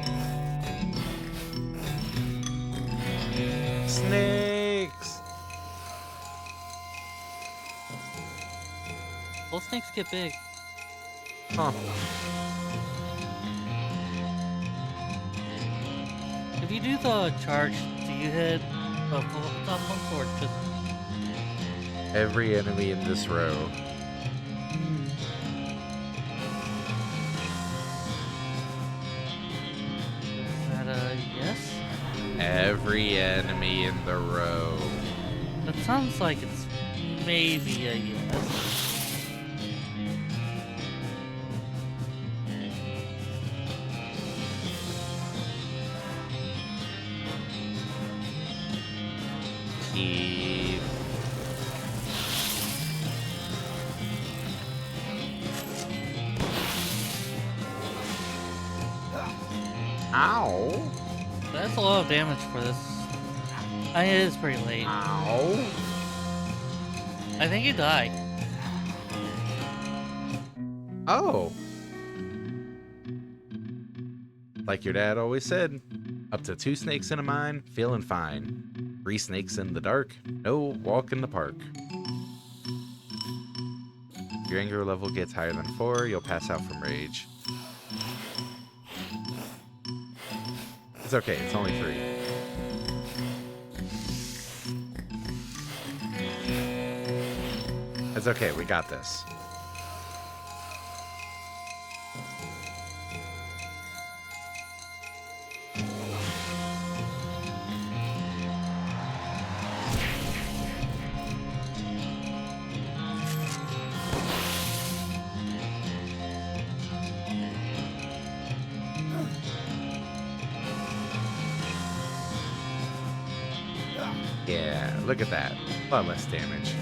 Snakes!
Well, snakes get big.
Huh.
If you do the charge, do you hit the top one or just...
Every enemy in this row.
Is that a yes?
Every enemy in the row.
That sounds like it's maybe a yes.
Eve. Ow.
That's a lot of damage for this. I mean, it is pretty late.
Ow.
I think you die.
Oh. Like your dad always said, up to 2 snakes in a mine, feeling fine. 3 snakes in the dark, no walk in the park. If your anger level gets higher than 4, you'll pass out from rage. It's okay, it's only 3. It's okay, we got this. Yeah, look at that. A lot less damage.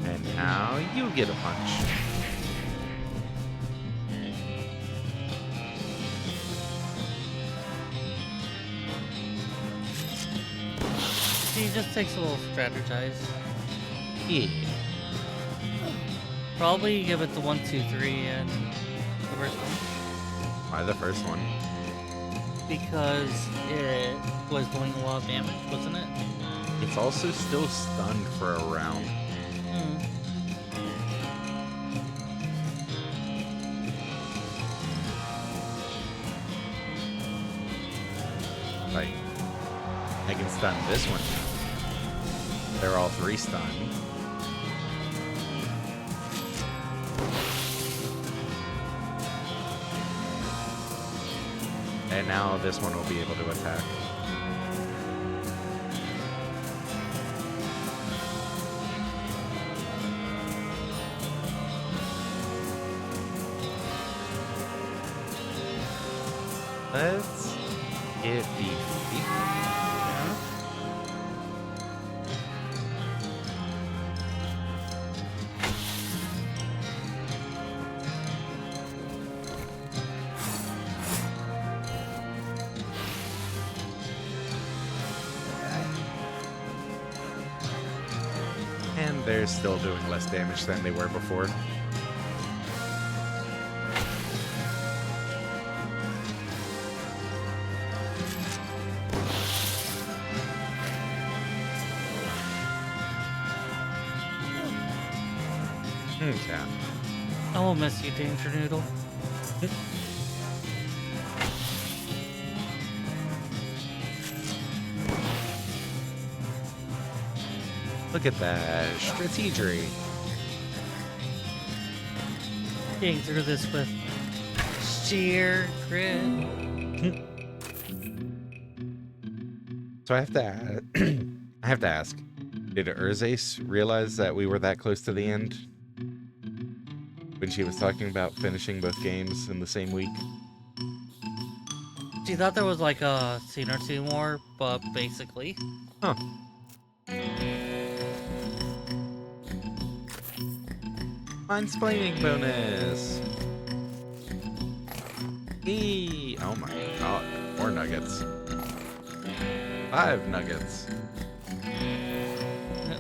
And now you get a punch.
He just takes a little strategize.
Yeah.
Probably give it the 1, 2, 3 and the first one.
Why the first one?
Because it was doing a lot of damage, wasn't it?
It's also still stunned for a round. Like, I can stun this one. They're all 3 stunned. And now this one will be able to attack. Let's get the feet.
Yeah.
And they're still doing less damage than they were before. Okay.
I will miss you, Danger Noodle.
Look at that strategery.
Getting through this with sheer grit.
So I have to I have to ask, did Urzace realize that we were that close to the end? When she was talking about finishing both games in the same week?
She thought there was like a scene or two more, but basically.
Huh. Mansplaining bonus! Eee! Oh my god, more nuggets. 5 nuggets.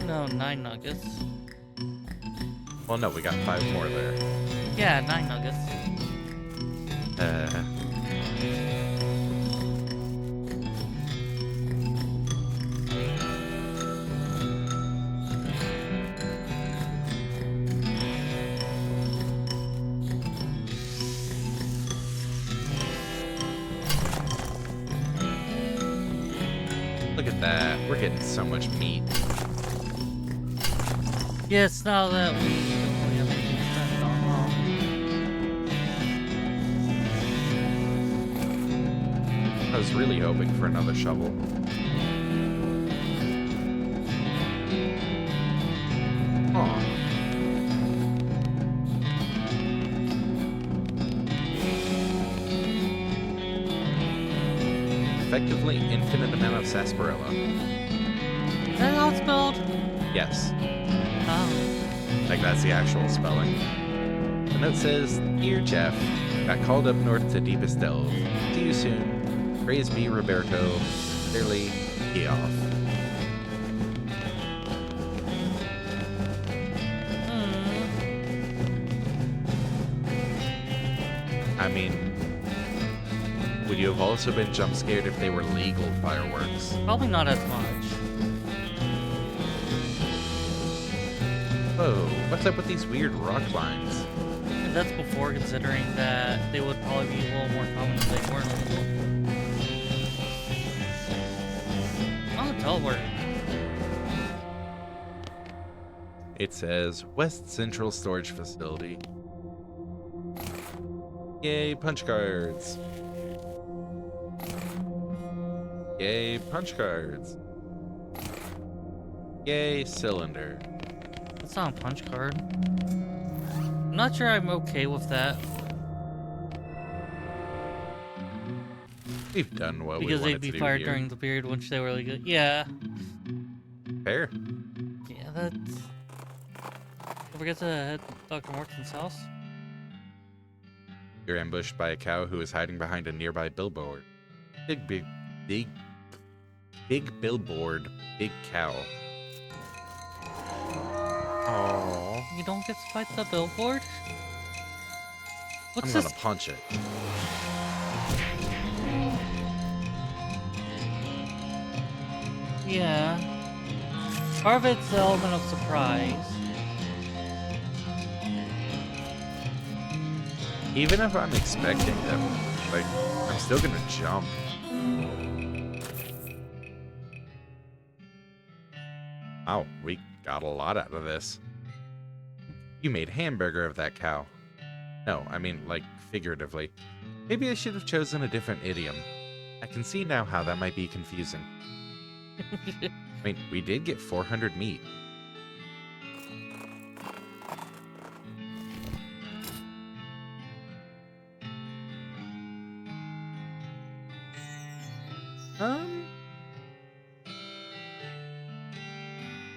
No, 9 nuggets.
Well, no, we got 5 more there.
Yeah, 9 nuggets.
Look at that. We're getting so much meat.
Yes, now that we only have anything spent on
I was really hoping for another shovel. Aw. Effectively infinite amount of sarsaparilla.
Is that how it's spelled?
Yes.
Oh.
Like, that's the actual spelling. The note says, Dear Jeff, got called up north to Deepest Delve. See you soon. Praise be Roberto. Sincerely, Geoff. I mean, would you have also been jump scared if they were legal fireworks?
Probably not as much.
Whoa, what's up with these weird rock lines?
And that's before considering that they would probably be a little more common if they weren't illegal. Oh, teleport.
It says West Central Storage Facility. Yay, punch cards. Yay, punch cards. Yay, cylinder.
That's not a punch card. I'm not sure I'm okay with that.
We've done what we
Because
wanted
they'd be
to do
fired
here.
during the period which they were really good. Yeah.
Fair.
Yeah, that's... Don't forget to head to Dr. Morton's house.
You're ambushed by a cow who is hiding behind a nearby billboard. Big billboard, big cow. Oh,
You don't get to fight the billboard? What's
I'm
this?
gonna punch it.
Yeah. Part of it's the element of surprise.
Even if I'm expecting them, like, I'm still gonna jump. Wow, we got a lot out of this. You made hamburger of that cow. No, I mean, like, figuratively. Maybe I should have chosen a different idiom. I can see now how that might be confusing. I mean, we did get 400 meat.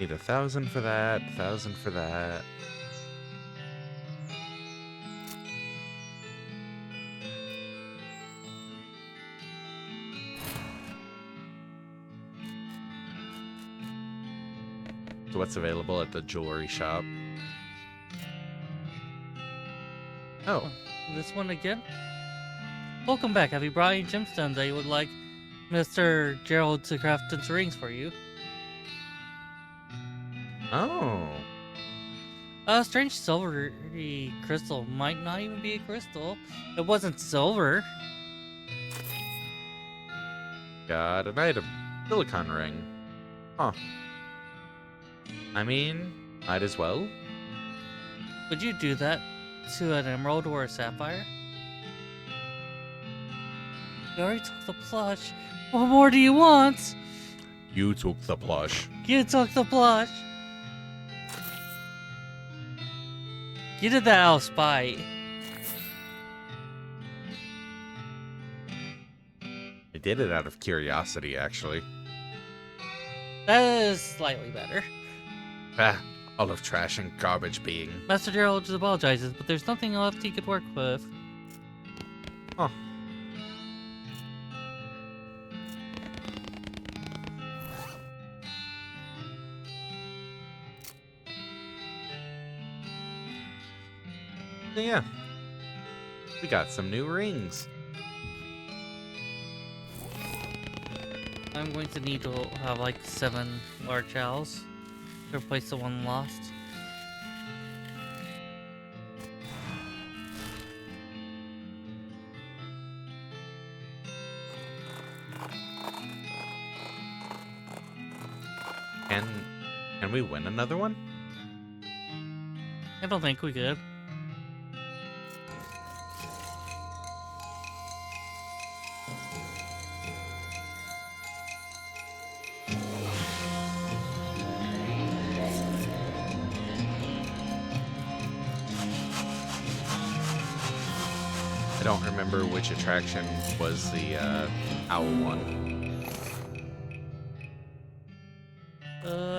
Need 1,000 for that, 1,000 for that. So what's available at the jewelry shop? Oh,
This one again? Welcome back. Have you brought any gemstones that you would like Mr. Gerald to craft into rings for you?
oh.
A strange silvery crystal might not even be a crystal. It wasn't silver.
Got an item. Silicon ring. Huh. I mean, might as well.
Would you do that to an emerald or a sapphire? You already took the plush. What more do you want?
You took the plush.
You took the plush. You did that out of spite.
I did it out of curiosity, actually.
That is slightly better.
Ah, all of trash and garbage being.
Master Gerald just apologizes, but there's nothing left he could work with.
Huh. So yeah, we got some new rings.
I'm going to need to have like 7 large owls to replace the one lost.
Can we win another one?
I don't think we could.
I don't remember which attraction was the owl one.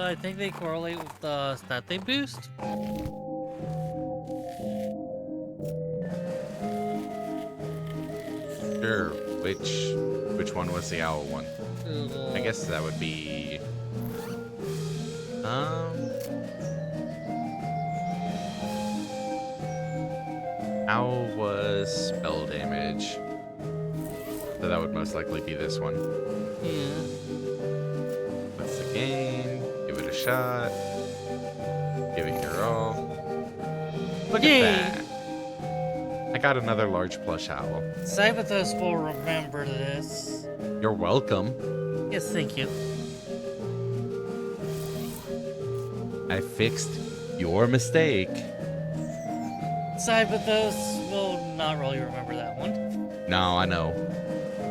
I think they correlate with the stat they boost.
Sure. Which one was the owl one? I guess that would be owl was spell damage. So that would most likely be this one.
Yeah.
What's the game? Give it a shot. Give it your all. Look
Yay.
at that. I got another large plush owl.
Cyberthos will remember this.
You're welcome.
Yes, thank you.
I fixed your mistake.
Cyberthos will not really remember that one.
No, I know.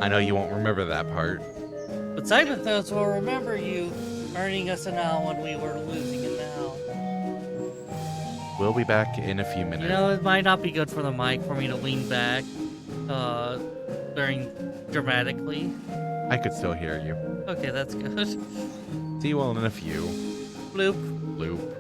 I know you won't remember that part.
But Cyberthos will remember you earning us an owl when we were losing an owl.
We'll be back in a few minutes.
You know, it might not be good for the mic for me to lean back during dramatically.
I could still hear you.
Okay, that's good.
See you all in a few.
Bloop.
Bloop.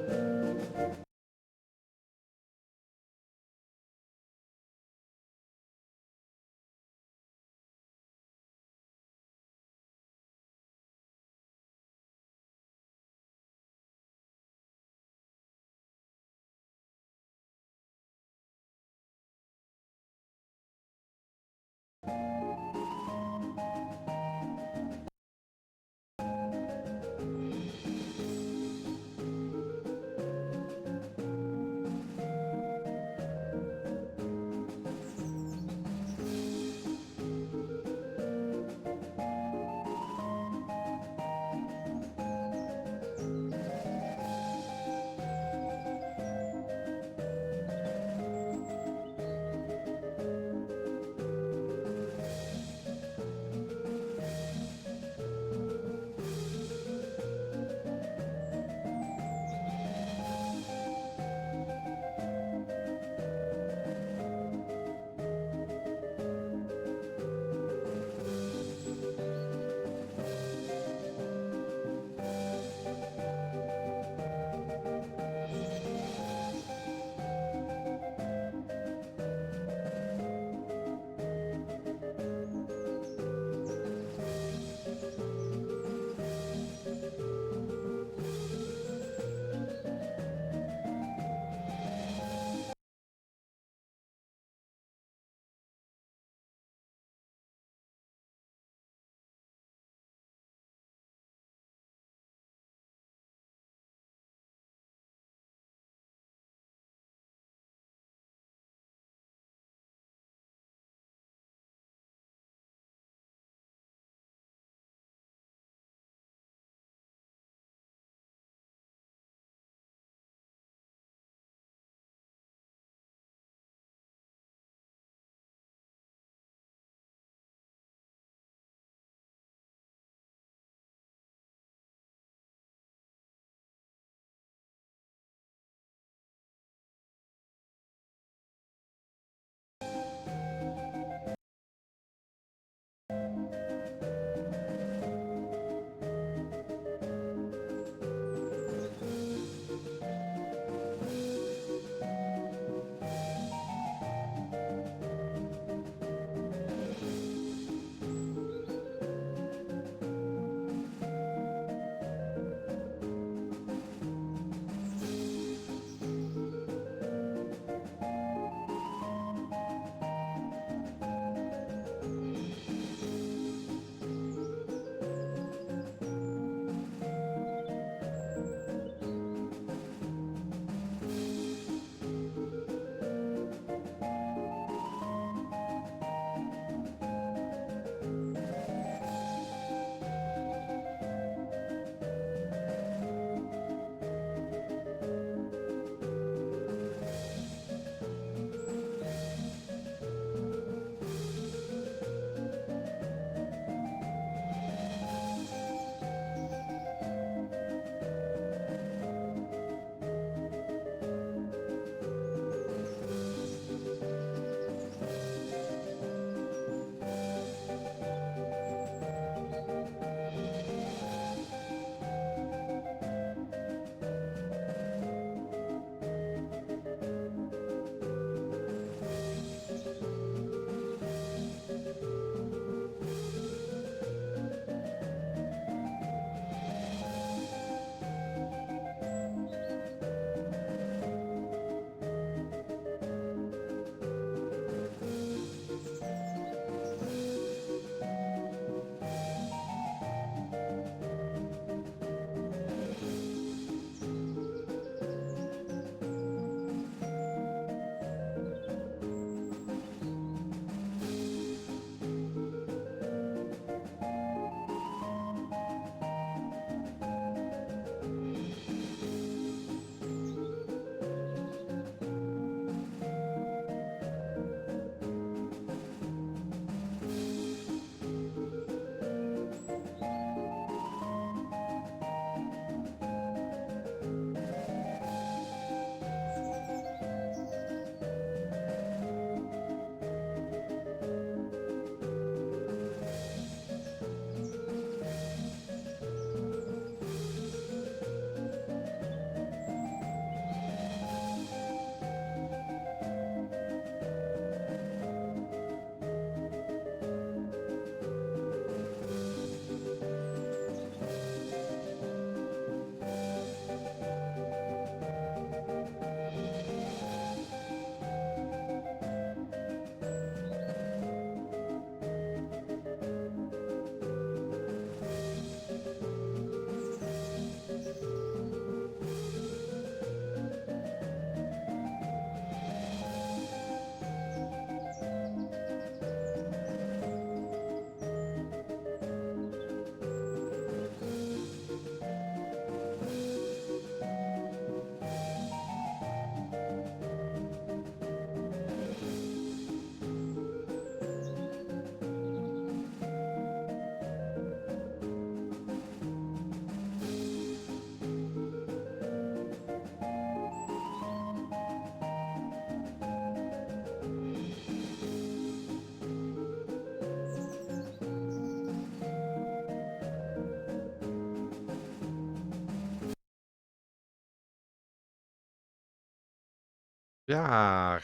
Ah.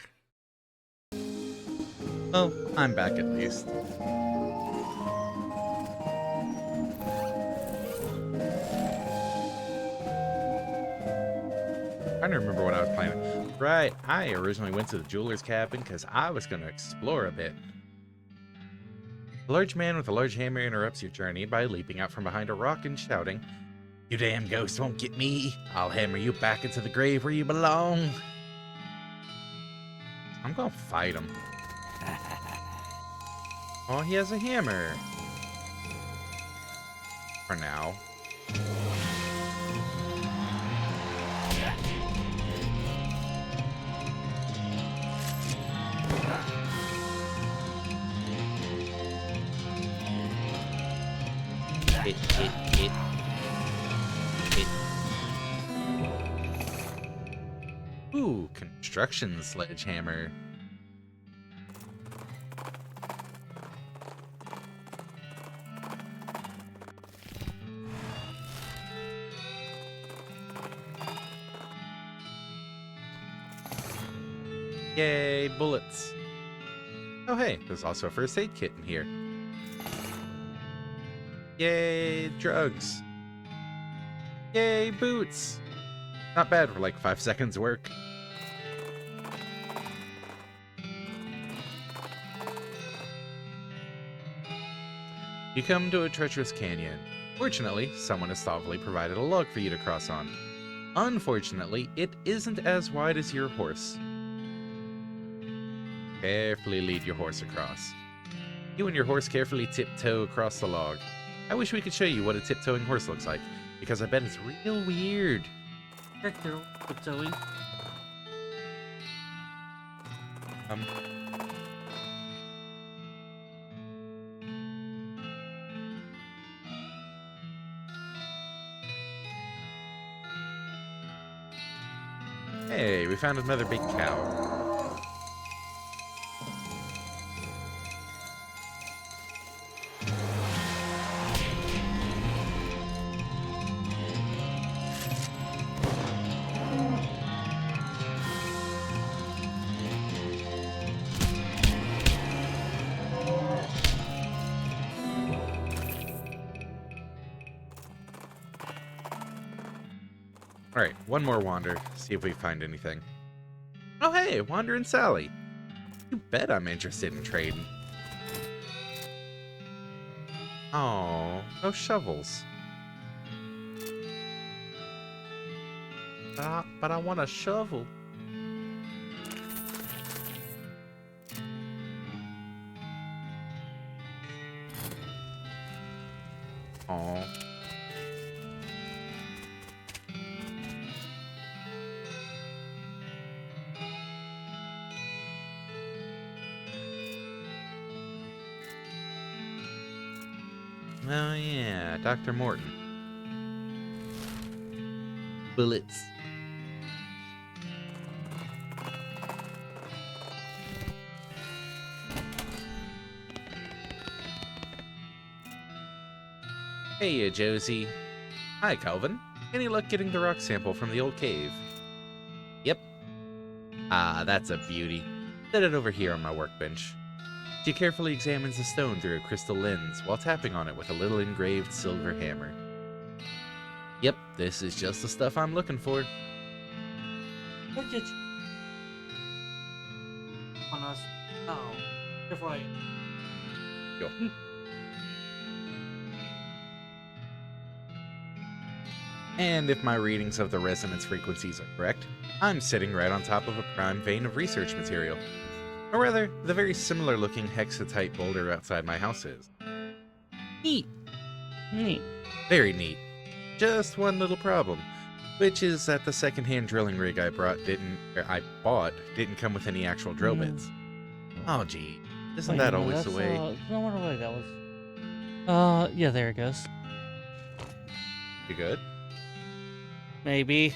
Well, I'm back at least. Trying to remember what I was planning. Right, I originally went to the jeweler's cabin because I was going to explore a bit. A large man with a large hammer interrupts your journey by leaping out from behind a rock and shouting, "You damn ghost won't get me! I'll hammer you back into the grave where you belong!" I'm gonna fight him. Oh, he has a hammer. For now. Hit. Ooh, construction sledgehammer. Yay, bullets. Oh hey, there's also a first aid kit in here. Yay, drugs. Yay, boots. Not bad for like 5 seconds work. You come to a treacherous canyon. Fortunately, someone has thoughtfully provided a log for you to cross on. Unfortunately, it isn't as wide as your horse. Carefully lead your horse across. You and your horse carefully tiptoe across the log. I wish we could show you what a tiptoeing horse looks like, because I bet it's real weird.
Heck, they're tiptoeing.
Hey, we found another big cow. Alright, one more wander. See if we find anything. Oh hey, Wander and Sally. You bet I'm interested in trading. Oh, no shovels. But I want a shovel. Oh. Oh yeah, Dr. Morton. Bullets. Hey, Josie. Hi, Calvin. Any luck getting the rock sample from the old cave? Yep. Ah, that's a beauty. Set it over here on my workbench. She carefully examines the stone through a crystal lens while tapping on it with a little engraved silver hammer. Yep, this is just the stuff I'm looking for.
Look at you. On us. Oh, you're right.
Go. And if my readings of the resonance frequencies are correct, I'm sitting right on top of a prime vein of research material. Or rather, the very similar looking hexatite boulder outside my house is. Neat.
Neat.
Very neat. Just one little problem, which is that the secondhand drilling rig I bought didn't come with any actual drill bits. Oh gee, isn't that always the way?
No wonder why that was. Yeah, there it goes.
You good?
Maybe.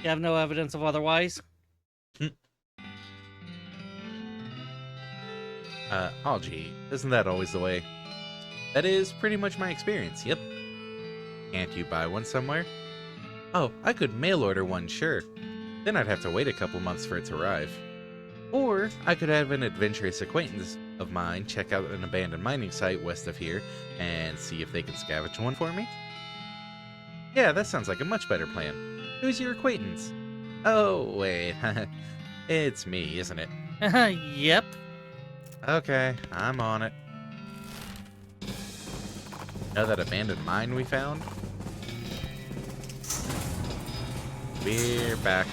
You have no evidence of otherwise?
Oh gee, isn't that always the way? That is pretty much my experience, yep. Can't you buy one somewhere? Oh, I could mail order one, sure. Then I'd have to wait a couple months for it to arrive. Or I could have an adventurous acquaintance of mine check out an abandoned mining site west of here and see if they can scavenge one for me. Yeah, that sounds like a much better plan. Who's your acquaintance? Oh, wait. It's me, isn't it?
Yep.
Okay, I'm on it. Know that abandoned mine we found? We're back.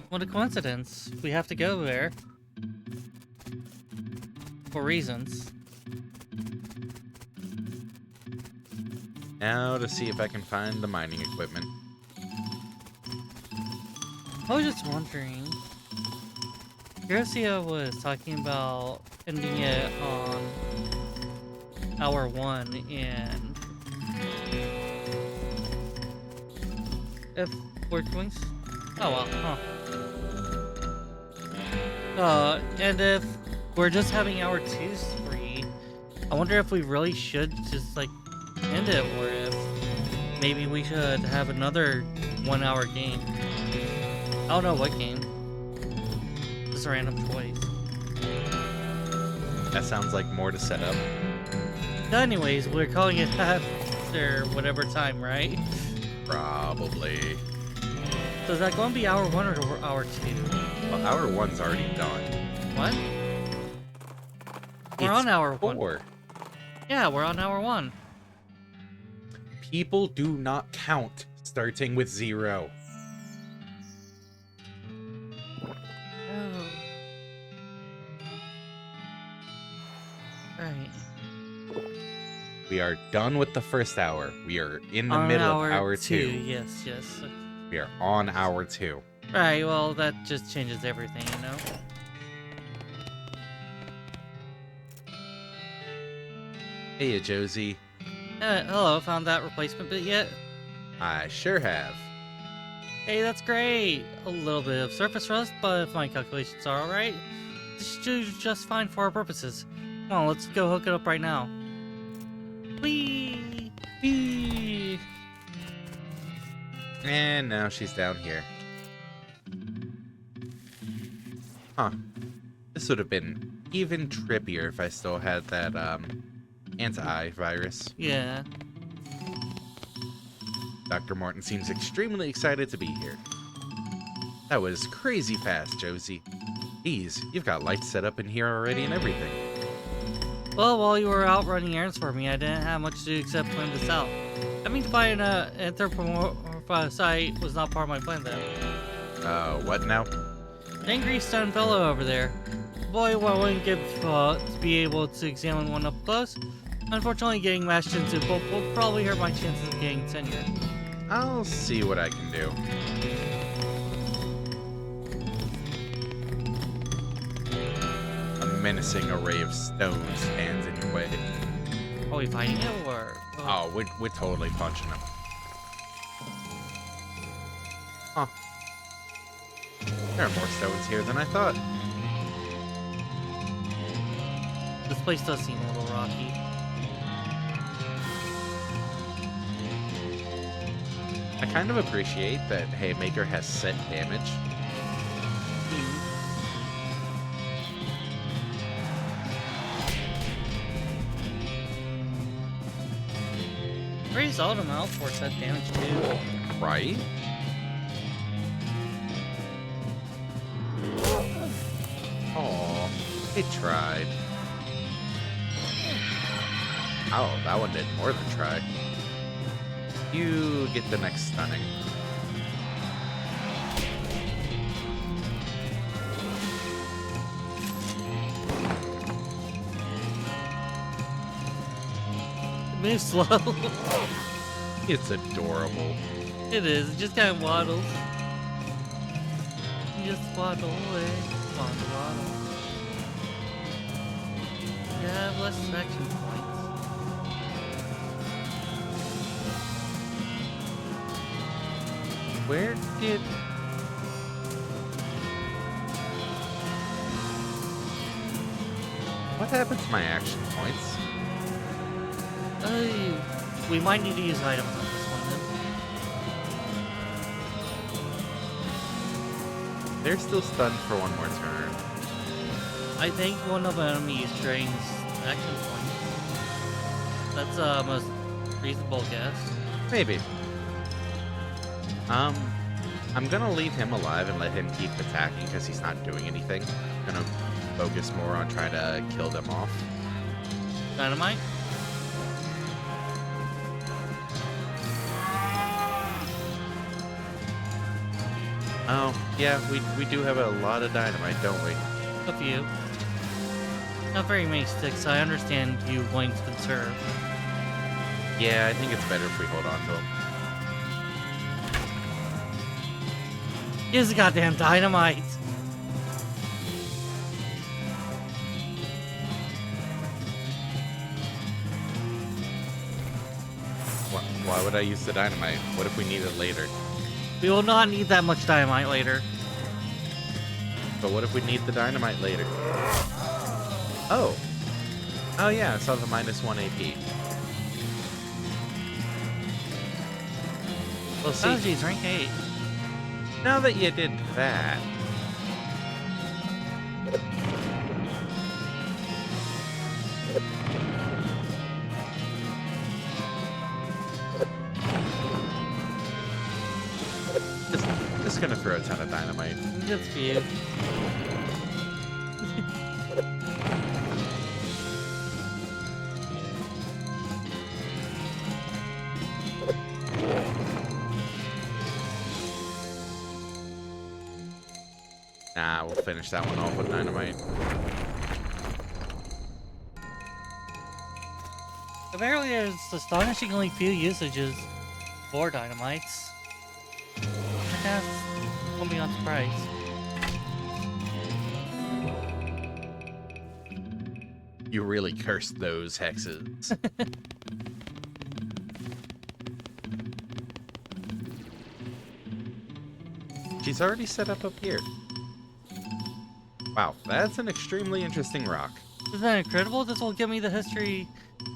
What a coincidence. We have to go there. For reasons.
Now to see if I can find the mining equipment.
I was just wondering. Cirosia was talking about ending it on hour 1 and if we're going oh well, and if we're just having hour 2's free, I wonder if we really should just like end it, or if maybe we should have another 1 hour game. I don't know what game. Just a random choice.
That sounds like more to set up.
Anyways, we're calling it after whatever time, right?
Probably.
So is that going to be hour 1 or hour 2?
Well, hour 1's already done.
What? We're
It's
on hour 1.
4.
Yeah, we're on hour 1.
People do not count starting with 0.
Oh. Right.
We are done with the first hour. We are in the
On
middle
hour
of hour 2.
Yes, yes.
We are on hour 2.
Right, well, that just changes everything, you know?
Hey, Josie.
Hello, found that replacement bit yet?
I sure have.
Hey, that's great! A little bit of surface rust, but if my calculations are alright, this should do just fine for our purposes. Come on, let's go hook it up right now. Whee! Whee!
And now she's down here. Huh. This would have been even trippier if I still had that, antivirus.
Yeah.
Dr. Morton seems extremely excited to be here. That was crazy fast, Josie. Geez, you've got lights set up in here already and everything.
Well, while you were out running errands for me, I didn't have much to do except plan this out. Having to buy an anthropomorph was not part of my plan, though.
What now?
Angry stunned fellow over there. Boy, what I wouldn't give to be able to examine one up close. Unfortunately, getting mashed into both will probably hurt my chances of getting tenure.
I'll see what I can do. A menacing array of stones stands in your way.
Are we fighting it, or...?
Oh, we're totally punching him. Huh. There are more stones here than I thought.
This place does seem a little rocky.
I kind of appreciate that Haymaker has set damage.
Raise autumn out for set damage too.
Right? Oh, it tried. Oh, that one did more than try. You get the next stunning.
Move slow.
It's adorable.
It is. It just kind of waddles. You just waddle away. Waddle. You have less action points.
Where did... What happened to my action points?
Oh, We might need to use items on this one then.
They're still stunned for one more turn.
I think one of the enemies drains action points. That's a most reasonable guess.
Maybe. I'm gonna leave him alive and let him keep attacking because he's not doing anything. I'm gonna focus more on trying to kill them off.
Dynamite?
Oh, yeah, we do have a lot of dynamite, don't we?
A few. Not very many sticks. I understand you wanting to conserve.
Yeah, I think it's better if we hold on to them.
Use the goddamn dynamite!
Why would I use the dynamite? What if we need it later?
We will not need that much dynamite later.
But what if we need the dynamite later? Oh. Oh yeah, I saw the -1 AP. Well, see,
Oh geez, rank 8.
now that you did that... Just gonna throw a ton of dynamite.
Good for you.
Nah, we'll finish that one off with dynamite.
Apparently there's astonishingly few usages for dynamites. I guess won't be on surprise.
You really cursed those hexes. She's already set up here. Wow, that's an extremely interesting rock.
Isn't that incredible? This will give me the history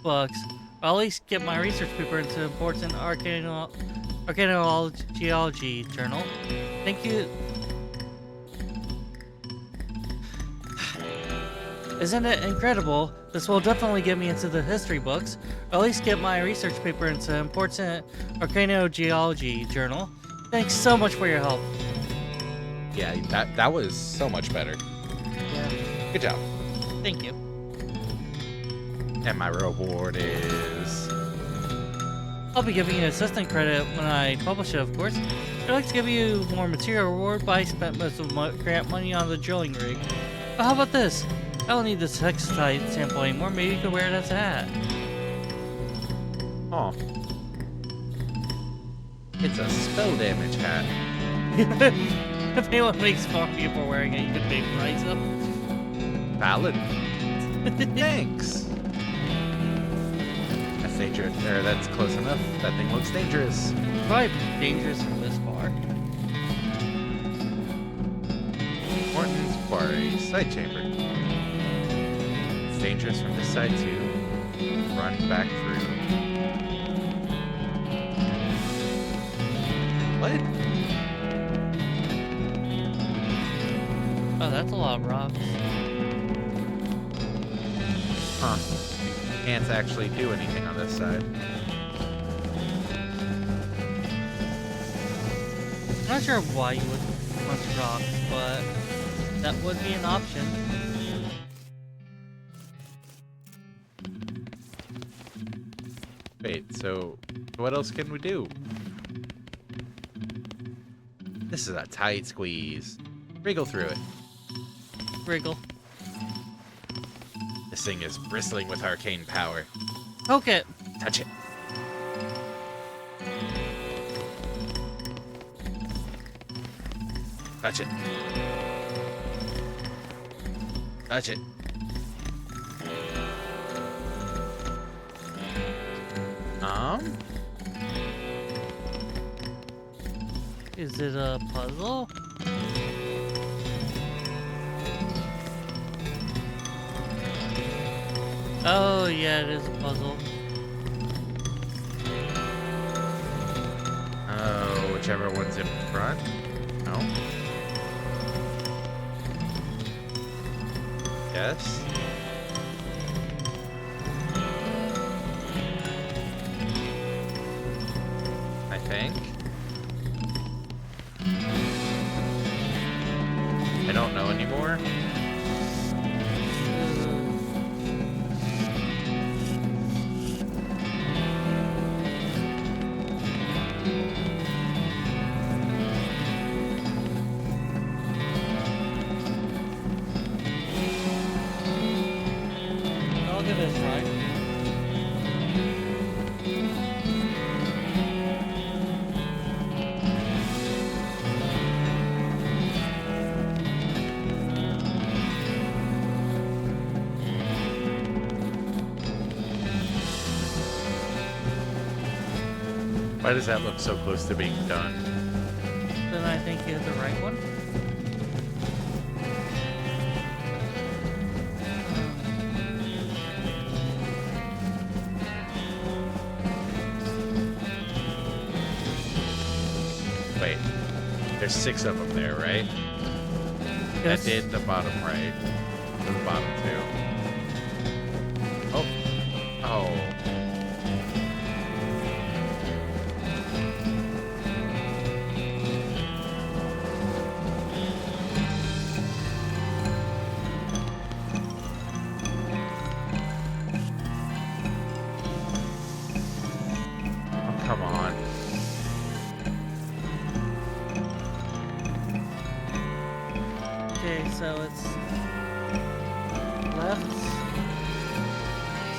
books. I'll at least get my research paper into important archaeology journal. Thank you. Isn't it incredible? This will definitely get me into the history books. I'll at least get my research paper into important archaeology journal. Thanks so much for your help.
Yeah, that was so much better.
Yeah.
Good job.
Thank you.
And my reward is...
I'll be giving you assistant credit when I publish it, of course. I'd like to give you more material reward, but I spent most of my grant money on the drilling rig. But how about this? I don't need this hextite sample anymore. Maybe you could wear it as a hat.
Oh. It's a spell damage hat.
If anyone makes fun of you for wearing it, you could vaporize them.
Valid. Thanks. That's dangerous. That's close enough. That thing looks dangerous.
Probably dangerous from this far.
Morton's Quarry. Side chamber. It's dangerous from this side to run back through. What?
Oh, that's a lot of rocks.
Huh. Can't actually do anything on this side.
I'm not sure why you would want rocks, but that would be an option.
Wait, so what else can we do? This is a tight squeeze. Wriggle through it.
Wriggle.
This thing is bristling with arcane power.
Poke it.
Touch it. Touch it. Touch it.
Is it a puzzle? Oh, yeah, it is a puzzle.
whichever one's in front. No. Yes. I think. I don't know anymore.
I'll give it a try.
Why does that look so close to being done?
Then I think you hit the right one.
Wait. There's 6 of them there, right?
Yes.
That did the bottom right. The bottom 2. Oh. Oh. Come on.
Okay, so it's left,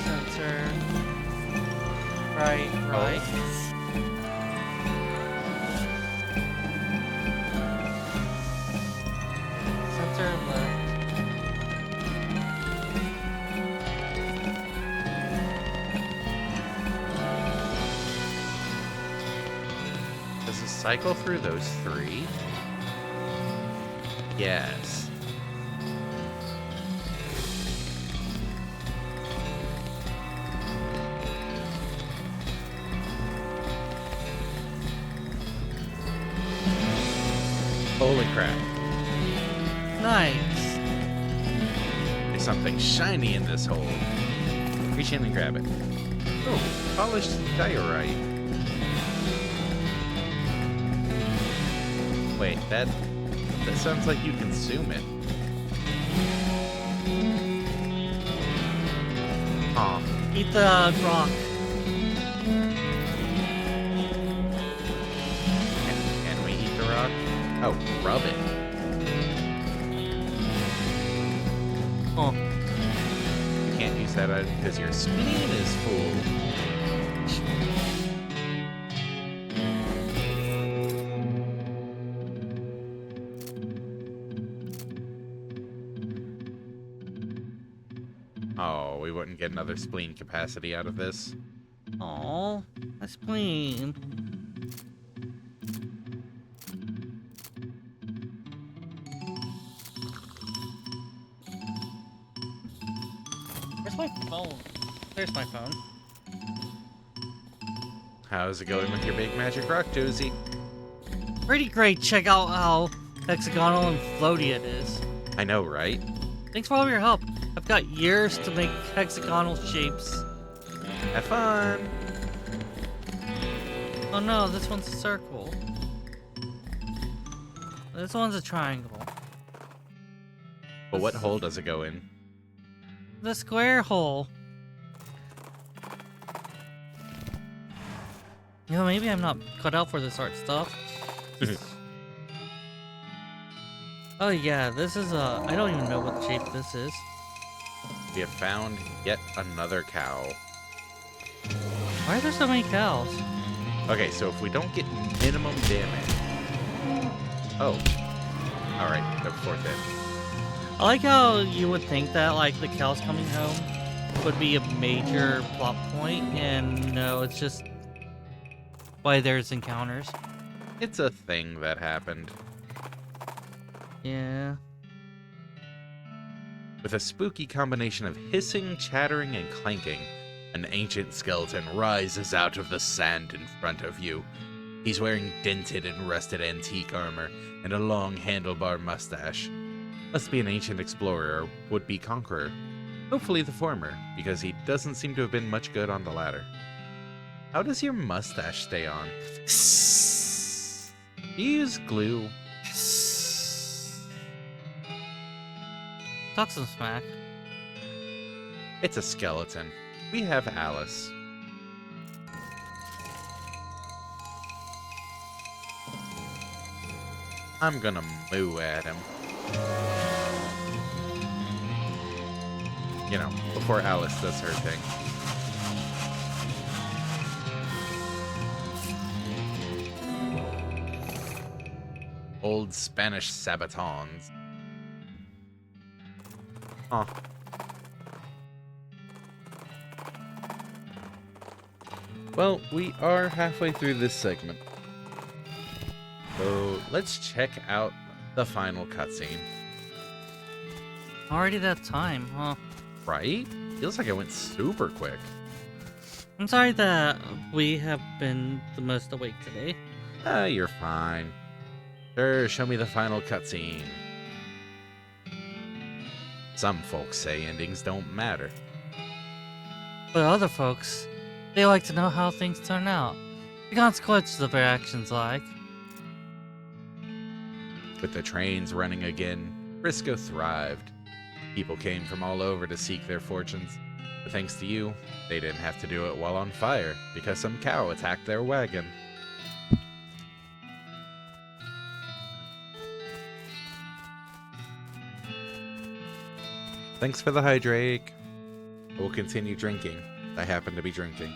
center, right, right. Center, left.
Does it cycle through those 3? Yes. Holy crap.
Nice.
There's something shiny in this hole. Reach in and grab it. Oh, polished diorite. Wait, that sounds like you consume it. Huh.
Eat the rock.
Can we eat the rock? Oh, rub it.
Oh,
You can't use that because your spleen is full. Oh, we wouldn't get another spleen capacity out of this.
oh, my spleen. Where's my phone? There's my phone.
How's it going with your big magic rock, Josie?
Pretty great. Check out how hexagonal and floaty it is.
I know, right?
Thanks for all your help. I've got years to make hexagonal shapes.
Have fun!
Oh no, this one's a circle. This one's a triangle.
But what hole does it go in?
The square hole. You know, maybe I'm not cut out for this art stuff. Oh yeah, this is a... I don't even know what shape this is.
We have found yet another cow.
Why are there so many cows?
Okay, so if we don't get minimum damage... Oh. Alright, the 4th hit.
I like how you would think that, like, the cows coming home would be a major plot point, and no, it's just why there's encounters.
It's a thing that happened.
Yeah.
With a spooky combination of hissing, chattering, and clanking, an ancient skeleton rises out of the sand in front of you. He's wearing dented and rusted antique armor and a long handlebar mustache. Must be an ancient explorer or would-be conqueror. Hopefully the former, because he doesn't seem to have been much good on the latter. How does your mustache stay on? Do you use glue?
Talk some smack.
It's a skeleton. We have Alice. I'm gonna moo at him. You know, before Alice does her thing. Old Spanish sabatons. Huh. Well, we are halfway through this segment. So let's check out the final cutscene.
Already that time, huh?
Right? Feels like it went super quick.
I'm sorry that we have been the most awake today.
You're fine. Sure, show me the final cutscene. Some folks say endings don't matter.
But other folks, they like to know how things turn out. The consequences of their actions like.
With the trains running again, Frisco thrived. People came from all over to seek their fortunes. But thanks to you, they didn't have to do it while on fire, because some cow attacked their wagon. Thanks for the hydrate. I will continue drinking. I happen to be drinking.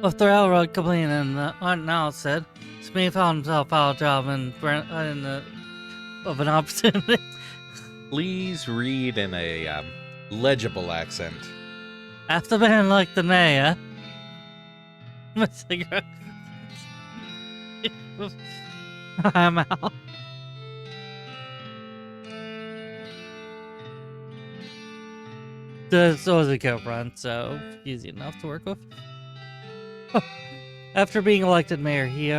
With the railroad complaining now said, Smee found himself out of job of an opportunity.
Please read in a legible accent.
After being like the mayor, my cigarette. I'm out. This was a co-run, so easy enough to work with. After being elected mayor, he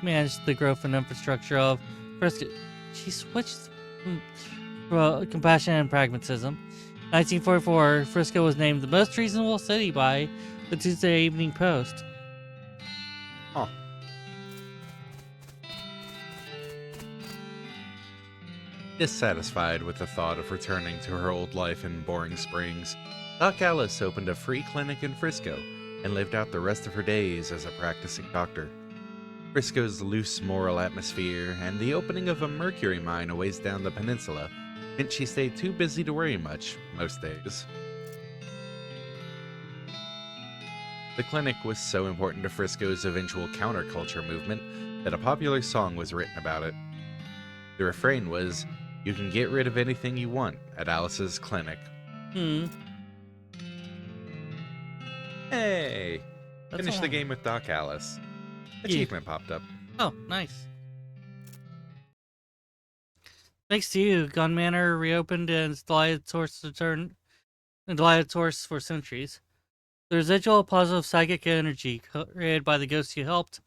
managed the growth and infrastructure of Frisco. She switched compassion and pragmatism. 1944, Frisco was named the most reasonable city by the Tuesday Evening Post.
Huh. Dissatisfied with the thought of returning to her old life in Boring Springs, Doc Alice opened a free clinic in Frisco and lived out the rest of her days as a practicing doctor. Frisco's loose moral atmosphere and the opening of a mercury mine a ways down the peninsula meant she stayed too busy to worry much most days. The clinic was so important to Frisco's eventual counterculture movement that a popular song was written about it. The refrain was, "You can get rid of anything you want at Alice's clinic." Hey! Finish the game with Doc Alice. Achievement popped up.
Oh, nice. Thanks to you, Gun Manor reopened and its delighted source for centuries. The residual positive psychic energy created by the ghosts you helped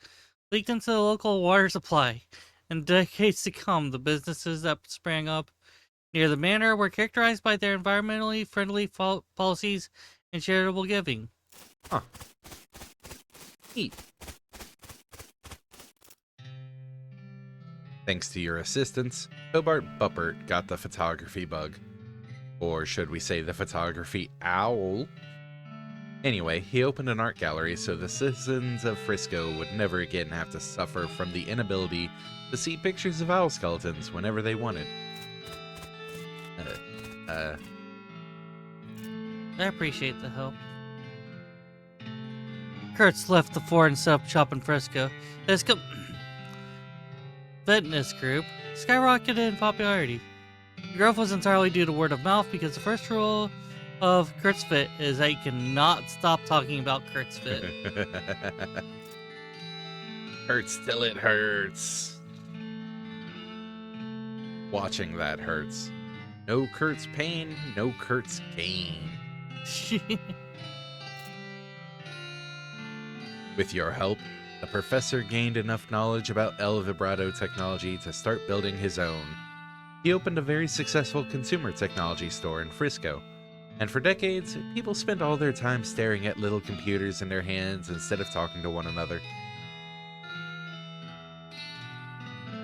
leaked into the local water supply. In decades to come, the businesses that sprang up near the manor were characterized by their environmentally friendly policies and charitable giving.
Huh. Neat. Thanks to your assistance, Hobart Buppert got the photography bug. Or should we say the photography owl? Anyway, he opened an art gallery so the citizens of Frisco would never again have to suffer from the inability to see pictures of owl skeletons whenever they wanted.
I appreciate the help. Kurtz left the foreign sub shop in Frisco. His fitness group skyrocketed in popularity. The growth was entirely due to word of mouth because the first rule of Kurt's Fit is that you cannot stop talking about Kurt's Fit.
Hurts till it hurts. Watching that hurts. No Kurt's pain, no Kurt's gain. With your help, the professor gained enough knowledge about El Vibrato technology to start building his own. He opened a very successful consumer technology store in Frisco, and for decades, people spent all their time staring at little computers in their hands instead of talking to one another.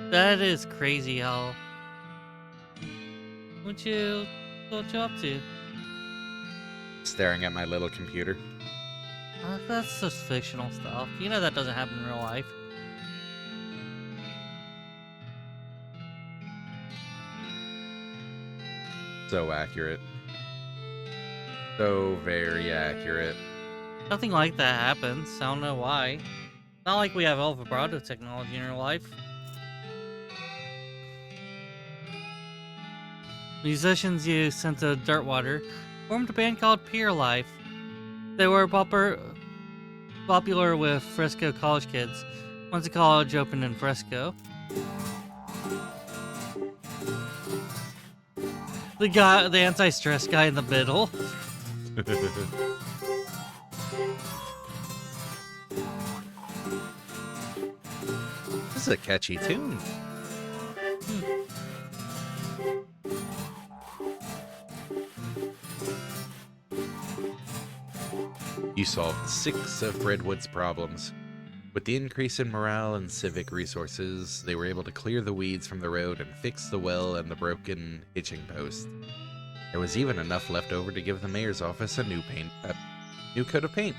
That is crazy how... What you up to?
Staring at my little computer.
That's just fictional stuff. You know that doesn't happen in real life.
So accurate. So very accurate.
Nothing like that happens. I don't know why. Not like we have El Vibrato technology in real life. Musicians use scent of dirt water formed a band called Pier Life. They were popular with Frisco college kids once the college opened in Frisco. The anti-stress guy in the middle.
This is a catchy tune. You solved 6 of Redwood's problems. With the increase in morale and civic resources, they were able to clear the weeds from the road and fix the well and the broken hitching post. There was even enough left over to give the mayor's office a new coat of paint,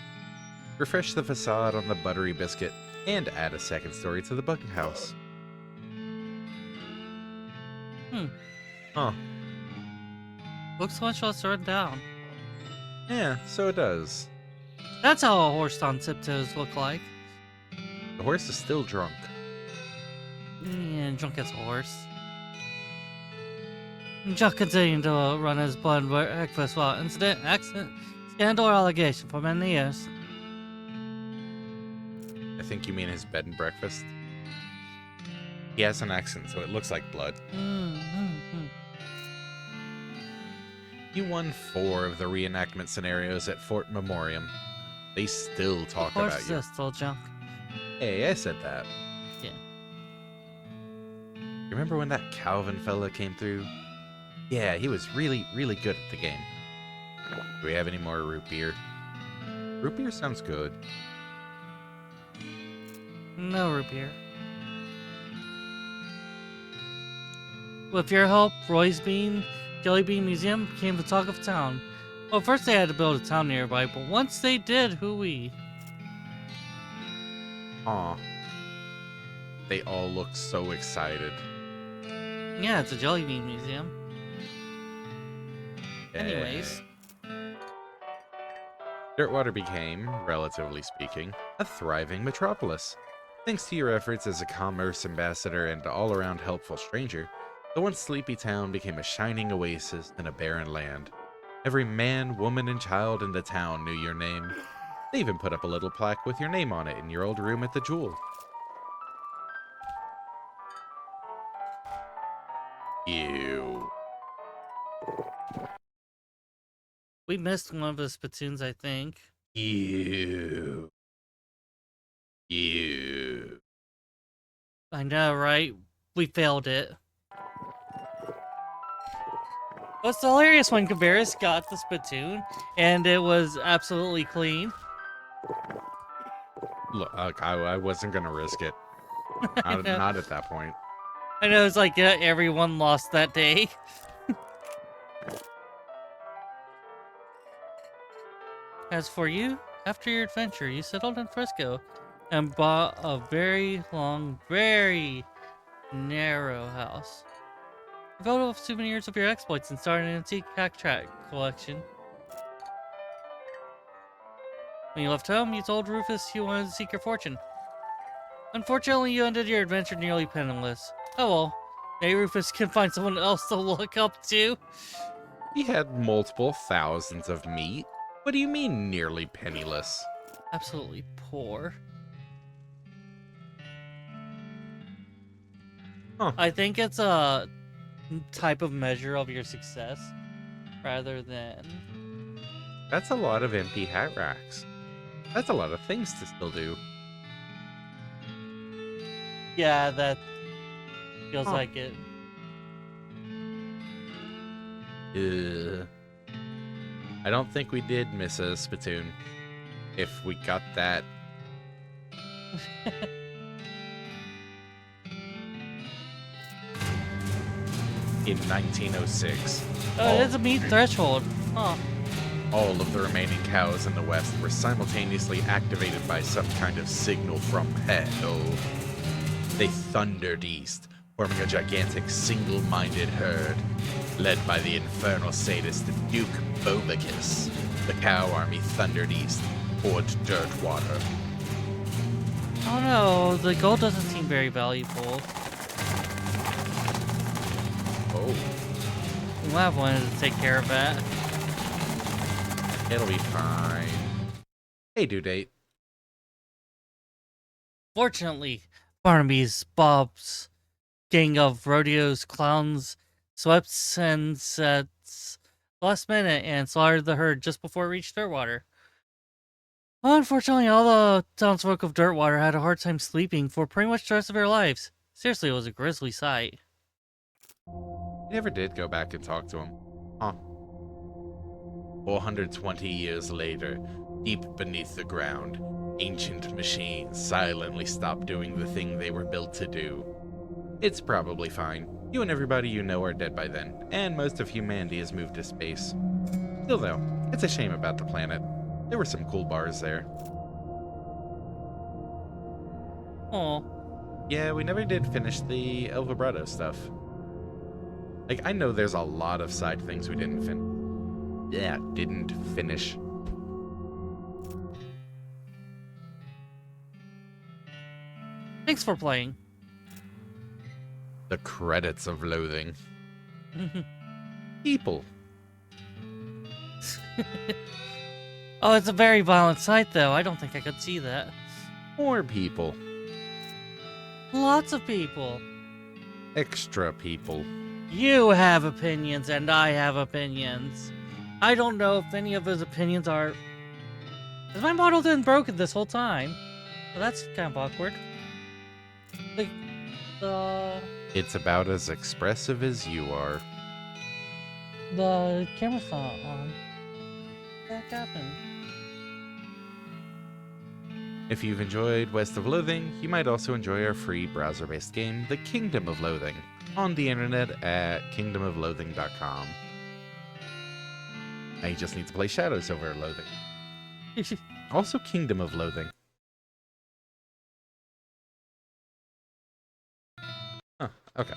refresh the facade on the buttery biscuit, and add a second story to the bucket house. Huh.
Looks much less run down.
Yeah, so it does.
That's how a horse on tiptoes look like.
The horse is still drunk.
Yeah, drunk as a horse. Jack continued to run his blood breakfast while accident, scandal, or allegation for many years.
I think you mean his bed and breakfast. He has an accent, so it looks like blood. You won 4 of the reenactment scenarios at Fort Memoriam. They still talk about you.
Horse is still junk.
Hey, I said that.
Yeah.
Remember when that Calvin fella came through? Yeah, he was really, really good at the game. Do we have any more root beer? Root beer sounds good.
No root beer. With your help, Roy's Jelly Bean Museum became the talk of town. Well, first they had to build a town nearby, but once they did, hooey.
Aw. They all look so excited.
Yeah, it's a Jelly Bean Museum.
Yeah.
Anyways.
Dirtwater became, relatively speaking, a thriving metropolis. Thanks to your efforts as a commerce ambassador and all-around helpful stranger, the once sleepy town became a shining oasis in a barren land. Every man, woman, and child in the town knew your name. They even put up a little plaque with your name on it in your old room at the Jewel. Ew.
We missed one of the spittoons, I think.
Ew. Ew.
I know, right? We failed it. What's the hilarious when Karias got the spittoon and it was absolutely clean?
Look, I wasn't gonna risk it. Not at that point.
I know, it's like everyone lost that day. As for you, after your adventure, you settled in Frisco and bought a very long, very narrow house. A photo of souvenirs of your exploits and started an antique track collection. When you left home, you told Rufus you wanted to seek your fortune. Unfortunately, you ended your adventure nearly penniless. Oh well, maybe Rufus can find someone else to look up to.
He had multiple thousands of meat. What do you mean nearly penniless?
Absolutely poor.
Huh.
I think it's a type of measure of your success rather than...
That's a lot of empty hat racks. That's a lot of things to still do.
Yeah, that feels
Huh.
like it.
I don't think we did miss a spittoon. If we got that. In 1906,
Oh, it's a meat threshold. Huh.
all of the remaining cows in the West were simultaneously activated by some kind of signal from hell. They thundered east, forming a gigantic single-minded herd, led by the infernal sadist Duke Bobicus. The cow army thundered east toward Dirtwater.
Oh no, the gold doesn't seem very valuable.
Oh,
We might have wanted to take care of that.
it'll be fine. Hey, due date.
Fortunately, Barnaby's, Bob's gang of rodeos, clowns, swept and sets last minute and slaughtered the herd just before it reached Dirtwater. Unfortunately, all the townsfolk of Dirtwater had a hard time sleeping for pretty much the rest of their lives. Seriously, it was a grisly sight.
I never did go back and talk to him. Huh. 420 years later, deep beneath the ground, ancient machines silently stopped doing the thing they were built to do. It's probably fine. You and everybody you know are dead by then, and most of humanity has moved to space. Still though, it's a shame about the planet. There were some cool bars there.
Oh,
Yeah, we never did finish the El Vibrato stuff. Like, I know there's a lot of side things we didn't finish. Yeah, didn't finish.
thanks for playing.
The credits of Loathing. People.
Oh, it's a very violent sight, though. I don't think I could see that.
More people.
Lots of people.
Extra people.
You have opinions, and I have opinions. I don't know if any of those opinions are... Has my model been broken this whole time? Well, that's kind of awkward.
It's about as expressive as you are.
The camera's not on. What happened?
If you've enjoyed West of Loathing, you might also enjoy our free browser-based game, The Kingdom of Loathing, on the internet at kingdomofloathing.com. Now you just need to play Shadows over Loathing. Also Kingdom of Loathing. Oh, okay.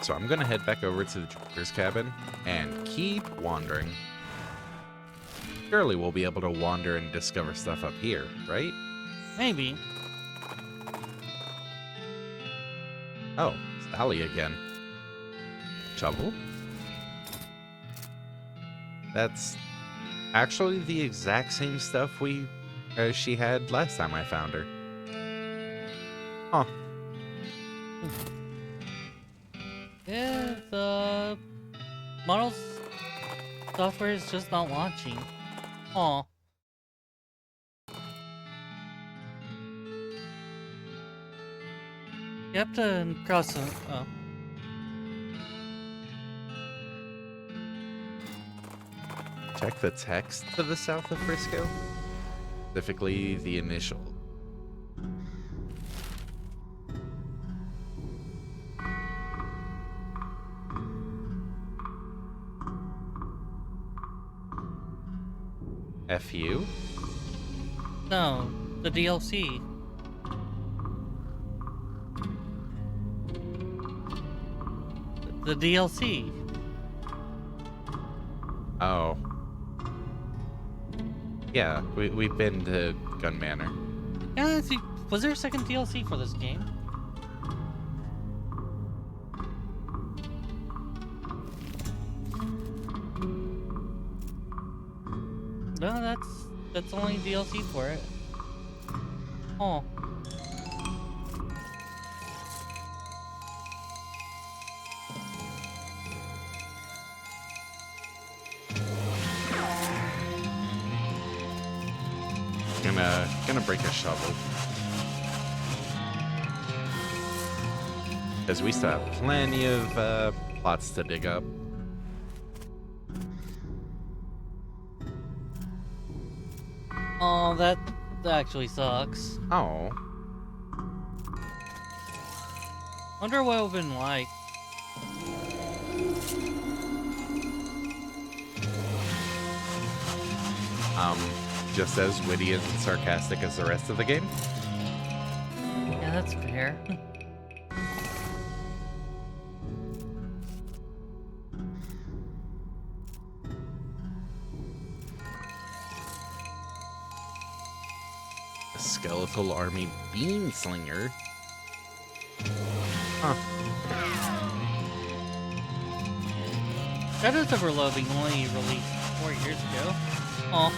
So I'm gonna head back over to the Joker's cabin and keep wandering. Surely we'll be able to wander and discover stuff up here, right?
Maybe.
Oh, Sally again. Shovel? That's actually the exact same stuff she had last time I found her. Huh.
Yeah, the model's software is just not launching. Aw. You have to cross the... Oh.
Check the text to the south of Frisco. Specifically, the initial. FU?
No, the DLC. The DLC.
Oh. Yeah, we've been to Gun Manor.
Yeah, see, was there a second DLC for this game? No, that's only DLC for it. Oh.
Gonna break a shovel. Because we still have plenty of plots to dig up.
Oh, that actually sucks.
Oh.
Wonder what it would have been like.
Just as witty and sarcastic as the rest of the game.
Yeah, that's fair.
A skeletal army beam slinger. Huh.
Shadows of Loathing only released 4 years ago. Oh.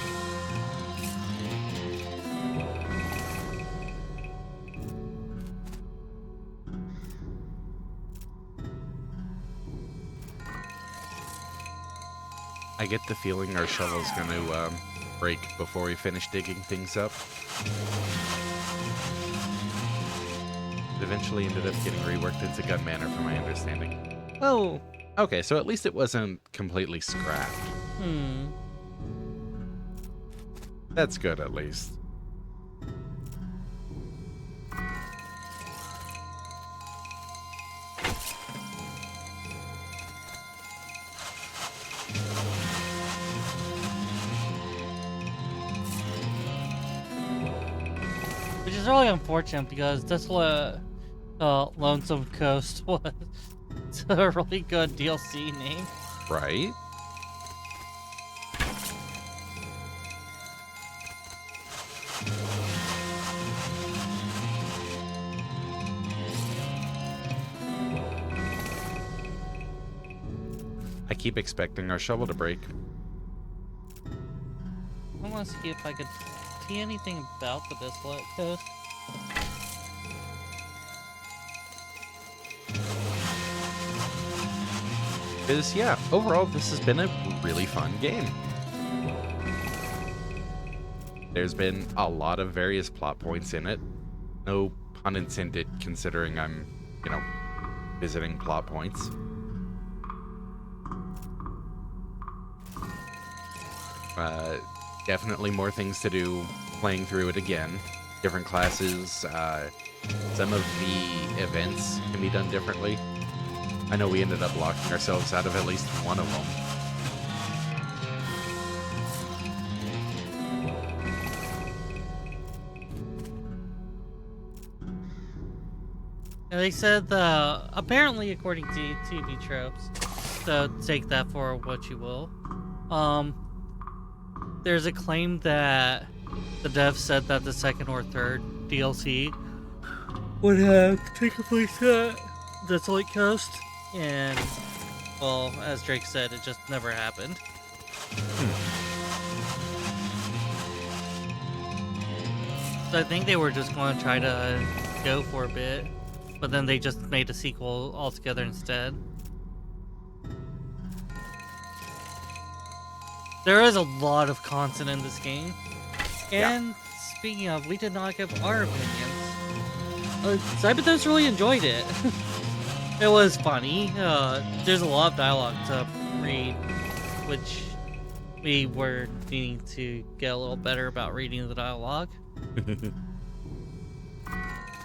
I get the feeling our shovel's gonna break before we finish digging things up. It eventually ended up getting reworked into gun manner, from my understanding.
Oh.
Okay, so at least it wasn't completely scrapped. That's good, at least.
Which is really unfortunate because that's what Lonesome Coast was. It's a really good DLC name.
Right? I keep expecting our shovel to break.
I want to see if I could see anything about the Desolate Coast.
Because, yeah, overall, this has been a really fun game. There's been a lot of various plot points in it. No pun intended, considering I'm, visiting plot points. Definitely more things to do playing through it again. Different classes. Some of the events can be done differently. I know we ended up locking ourselves out of at least one of them.
And they said apparently according to TV tropes, so take that for what you will. There's a claim that the devs said that the second or third DLC would have taken place at Desolate Coast, and, well, as Drake said, it just never happened. So I think they were just going to try to go for a bit, but then they just made a sequel altogether instead. There is a lot of content in this game. And speaking of, we did not give our opinions. Cyberthos really enjoyed it. It was funny. There's a lot of dialogue to read, which we were needing to get a little better about reading the dialogue.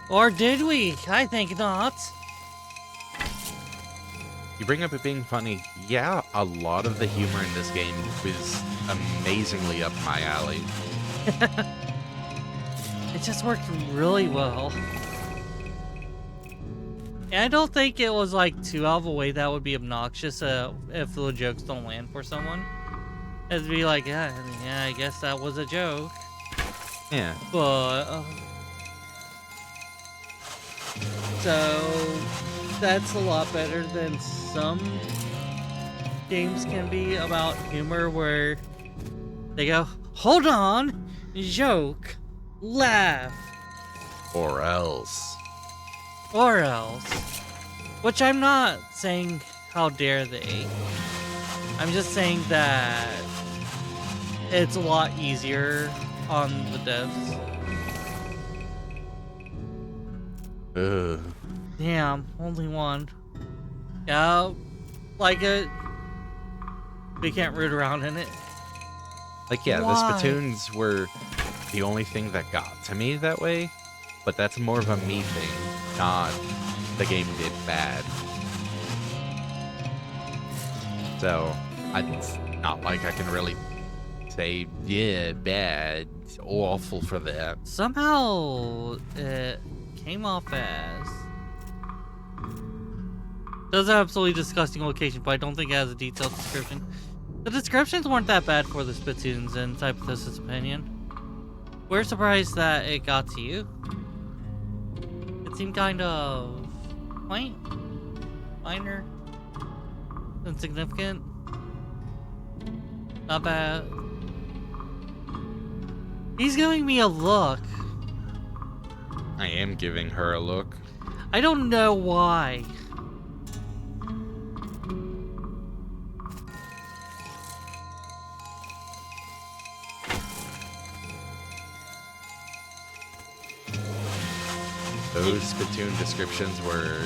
Or did we? I think not.
You bring up it being funny. Yeah, a lot of the humor in this game was amazingly up my alley.
It just worked really well. And I don't think it was like too out of a way that would be obnoxious if the jokes don't land for someone. It'd be like, yeah, I guess that was a joke.
Yeah.
But so that's a lot better than some games can be about humor where they go, hold on, joke, laugh.
Or else.
Or else. Which I'm not saying how dare they. I'm just saying that it's a lot easier on the devs.
Ugh.
Damn, only one. Yeah, like it. We can't root around in it.
Like, yeah,
Why?
the spittoons were the only thing that got to me that way, but that's more of a me thing, not the game did bad. So, it's not like I can really say, yeah, bad, awful for that.
Somehow it came off as. Does have absolutely disgusting location, but I don't think it has a detailed description. The descriptions weren't that bad for the spittoons, in Typeface's opinion. We're surprised that it got to you. It seemed kind of quaint, minor, insignificant. Not bad. He's giving me a look.
I am giving her a look.
I don't know why.
Those spittoon descriptions were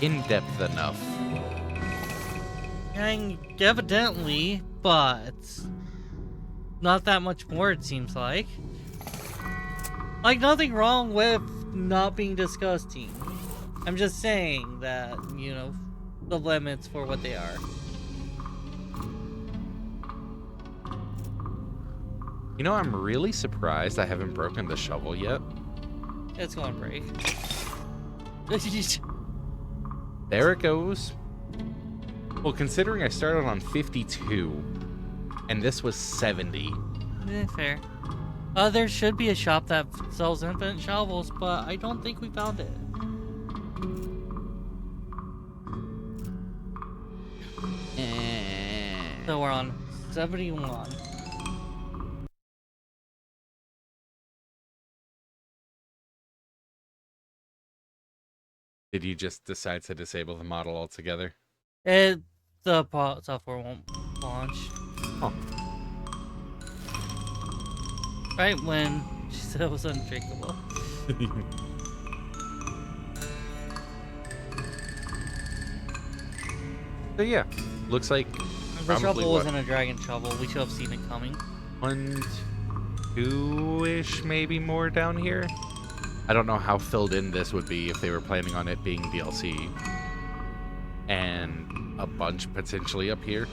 in-depth enough.
And evidently, but not that much more, it seems like. Like, nothing wrong with not being disgusting. I'm just saying that, you know, the limits for what they are.
You know, I'm really surprised I haven't broken the shovel yet.
It's gonna break.
There it goes. Well, considering I started on 52, and this was 70.
Fair. There should be a shop that sells infinite shovels, but I don't think we found it. So we're on 71.
Did you just decide to disable the model altogether?
The software won't launch.
Oh.
Right when she said it was undrinkable.
So yeah, looks like
The shovel wasn't a dragon shovel. We should have seen it coming.
1, 2-ish, maybe more down here. I don't know how filled in this would be if they were planning on it being DLC. And a bunch potentially up here.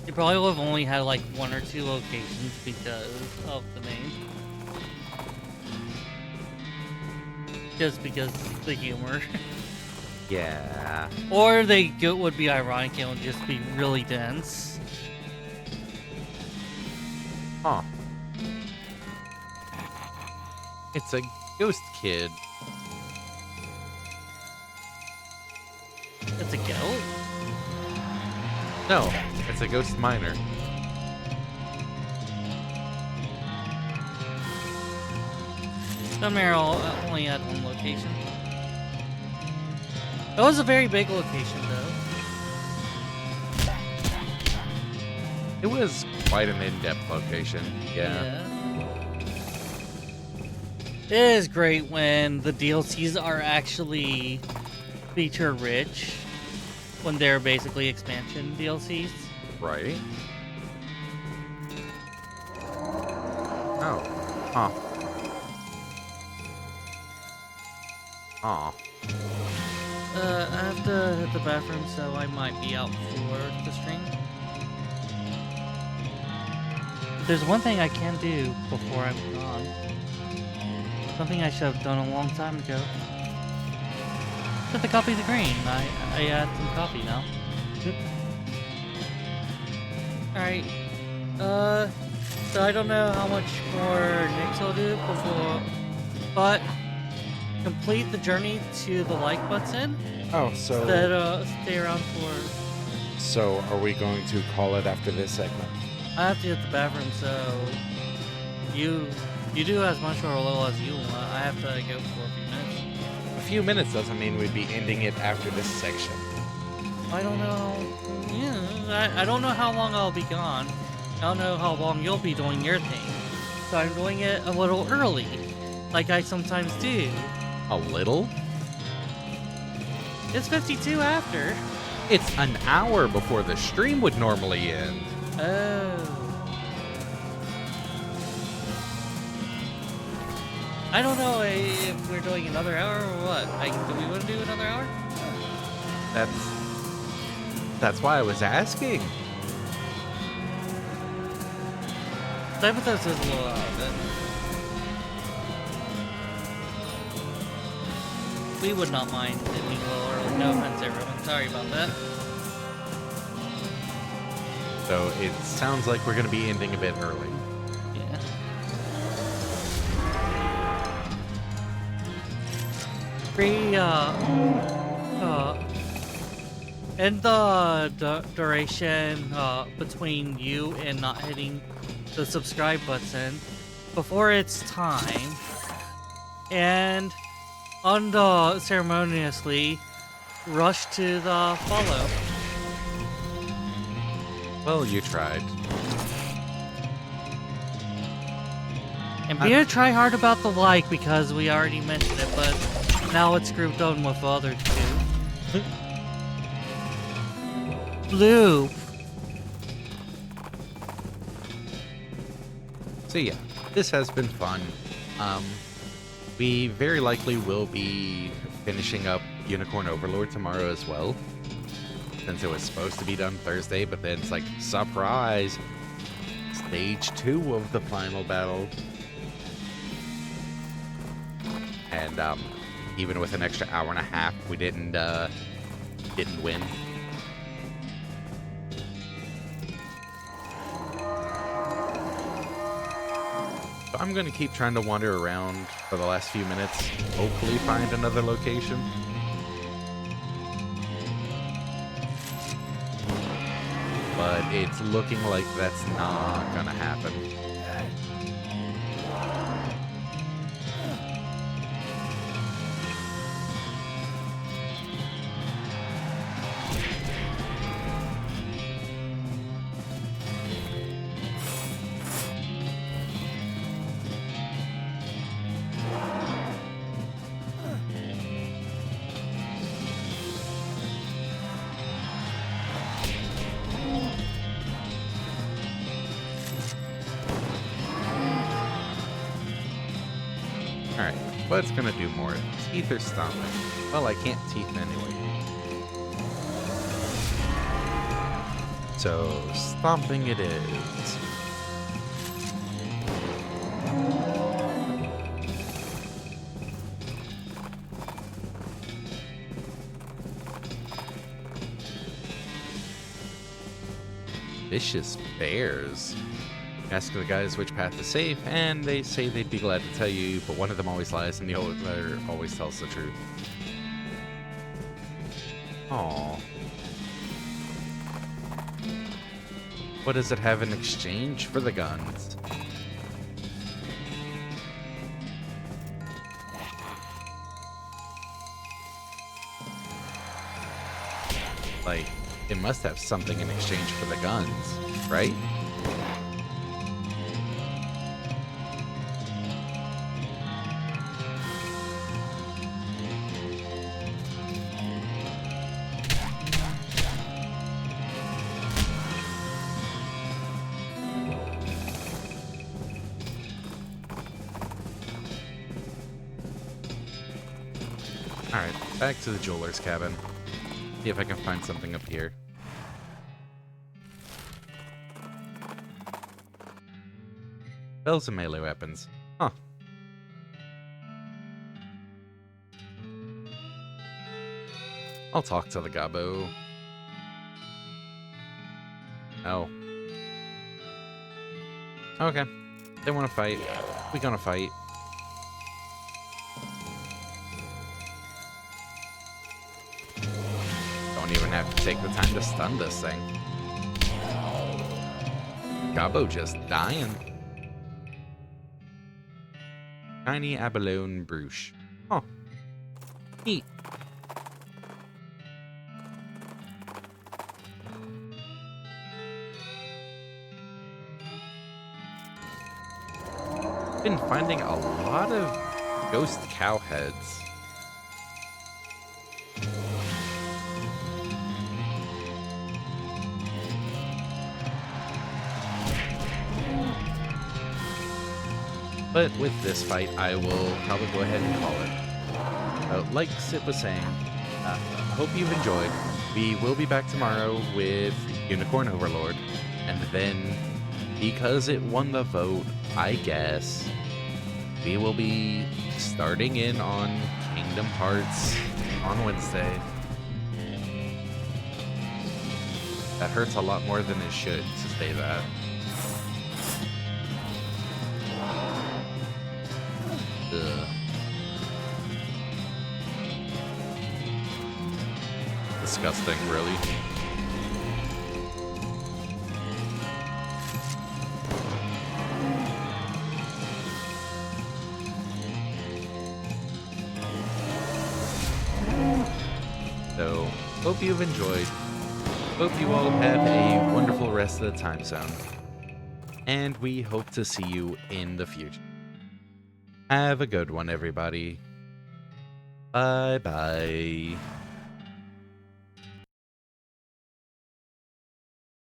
They probably would have only had like 1 or 2 locations because of the name. Just because of the humor.
Yeah.
Or would be ironic and would just be really dense.
Huh. It's a ghost kid.
It's a goat?
No, it's a ghost miner.
Some arrow only had 1 location. It was a very big location, though.
It was quite an in-depth location. Yeah.
It is great when the DLCs are actually feature-rich, when they're basically expansion DLCs.
Right. Oh. Huh. Aw.
I have to hit the bathroom, so I might be out for the stream. But there's one thing I can do before I'm gone. Something I should have done a long time ago. Set the copy of the green. I add some coffee now. Alright. So I don't know how much more Nyx will do before, but complete the journey to the like button.
Oh, so
Stay around for.
so are we going to call it after this segment?
I have to hit the bathroom, so you do as much or a little as you want. I have to go for a few minutes.
A few minutes doesn't mean we'd be ending it after this section.
I don't know. Yeah, I don't know how long I'll be gone. I don't know how long you'll be doing your thing. So I'm doing it a little early, like I sometimes do.
A little?
It's 52 after.
It's an hour before the stream would normally end.
Oh. I don't know if we're doing another hour or what. Do we want to do another hour?
That's why I was asking.
Cyberthos is a little out of it. We would not mind ending a little early. No offense, everyone. Sorry about that.
So it sounds like we're going to be ending a bit early.
Yeah. And the duration between you and not hitting the subscribe button before it's time, and unceremoniously rush to the follow.
Well, you tried.
And be a try hard about the like because we already mentioned it, but now it's grouped on with the other two. Blue.
So yeah, this has been fun. We very likely will be finishing up Unicorn Overlord tomorrow as well, since it was supposed to be done Thursday, but then it's like, surprise! Stage 2 of the final battle. And even with an extra hour and a half, we didn't win. So I'm gonna keep trying to wander around for the last few minutes, hopefully find another location. But it's looking like that's not gonna happen. Alright, what's gonna do more? Teeth or stomping? Well, I can't teeth anyway. So, stomping it is. Vicious bears. Ask the guys which path is safe, and they say they'd be glad to tell you, but one of them always lies and the other always tells the truth. Aww. What does it have in exchange for the guns? Like, it must have something in exchange for the guns, right? Alright, back to the jeweler's cabin. See if I can find something up here. Bells and melee weapons. Huh. I'll talk to the gobbo. Oh. Okay. They want to fight. We gonna fight. Don't even have to take the time to stun this thing. Gobbo just dying. Tiny abalone brooch. Huh. Neat. been finding a lot of ghost cow heads. But with this fight, I will probably go ahead and call it. Like Sid was saying, I hope you've enjoyed. We will be back tomorrow with Unicorn Overlord. And then, because it won the vote, I guess, we will be starting in on Kingdom Hearts on Wednesday. That hurts a lot more than it should to say that. Ugh. Disgusting, really. So, hope you've enjoyed. Hope you all have a wonderful rest of the time zone. And we hope to see you in the future. Have a good one, everybody. Bye-bye.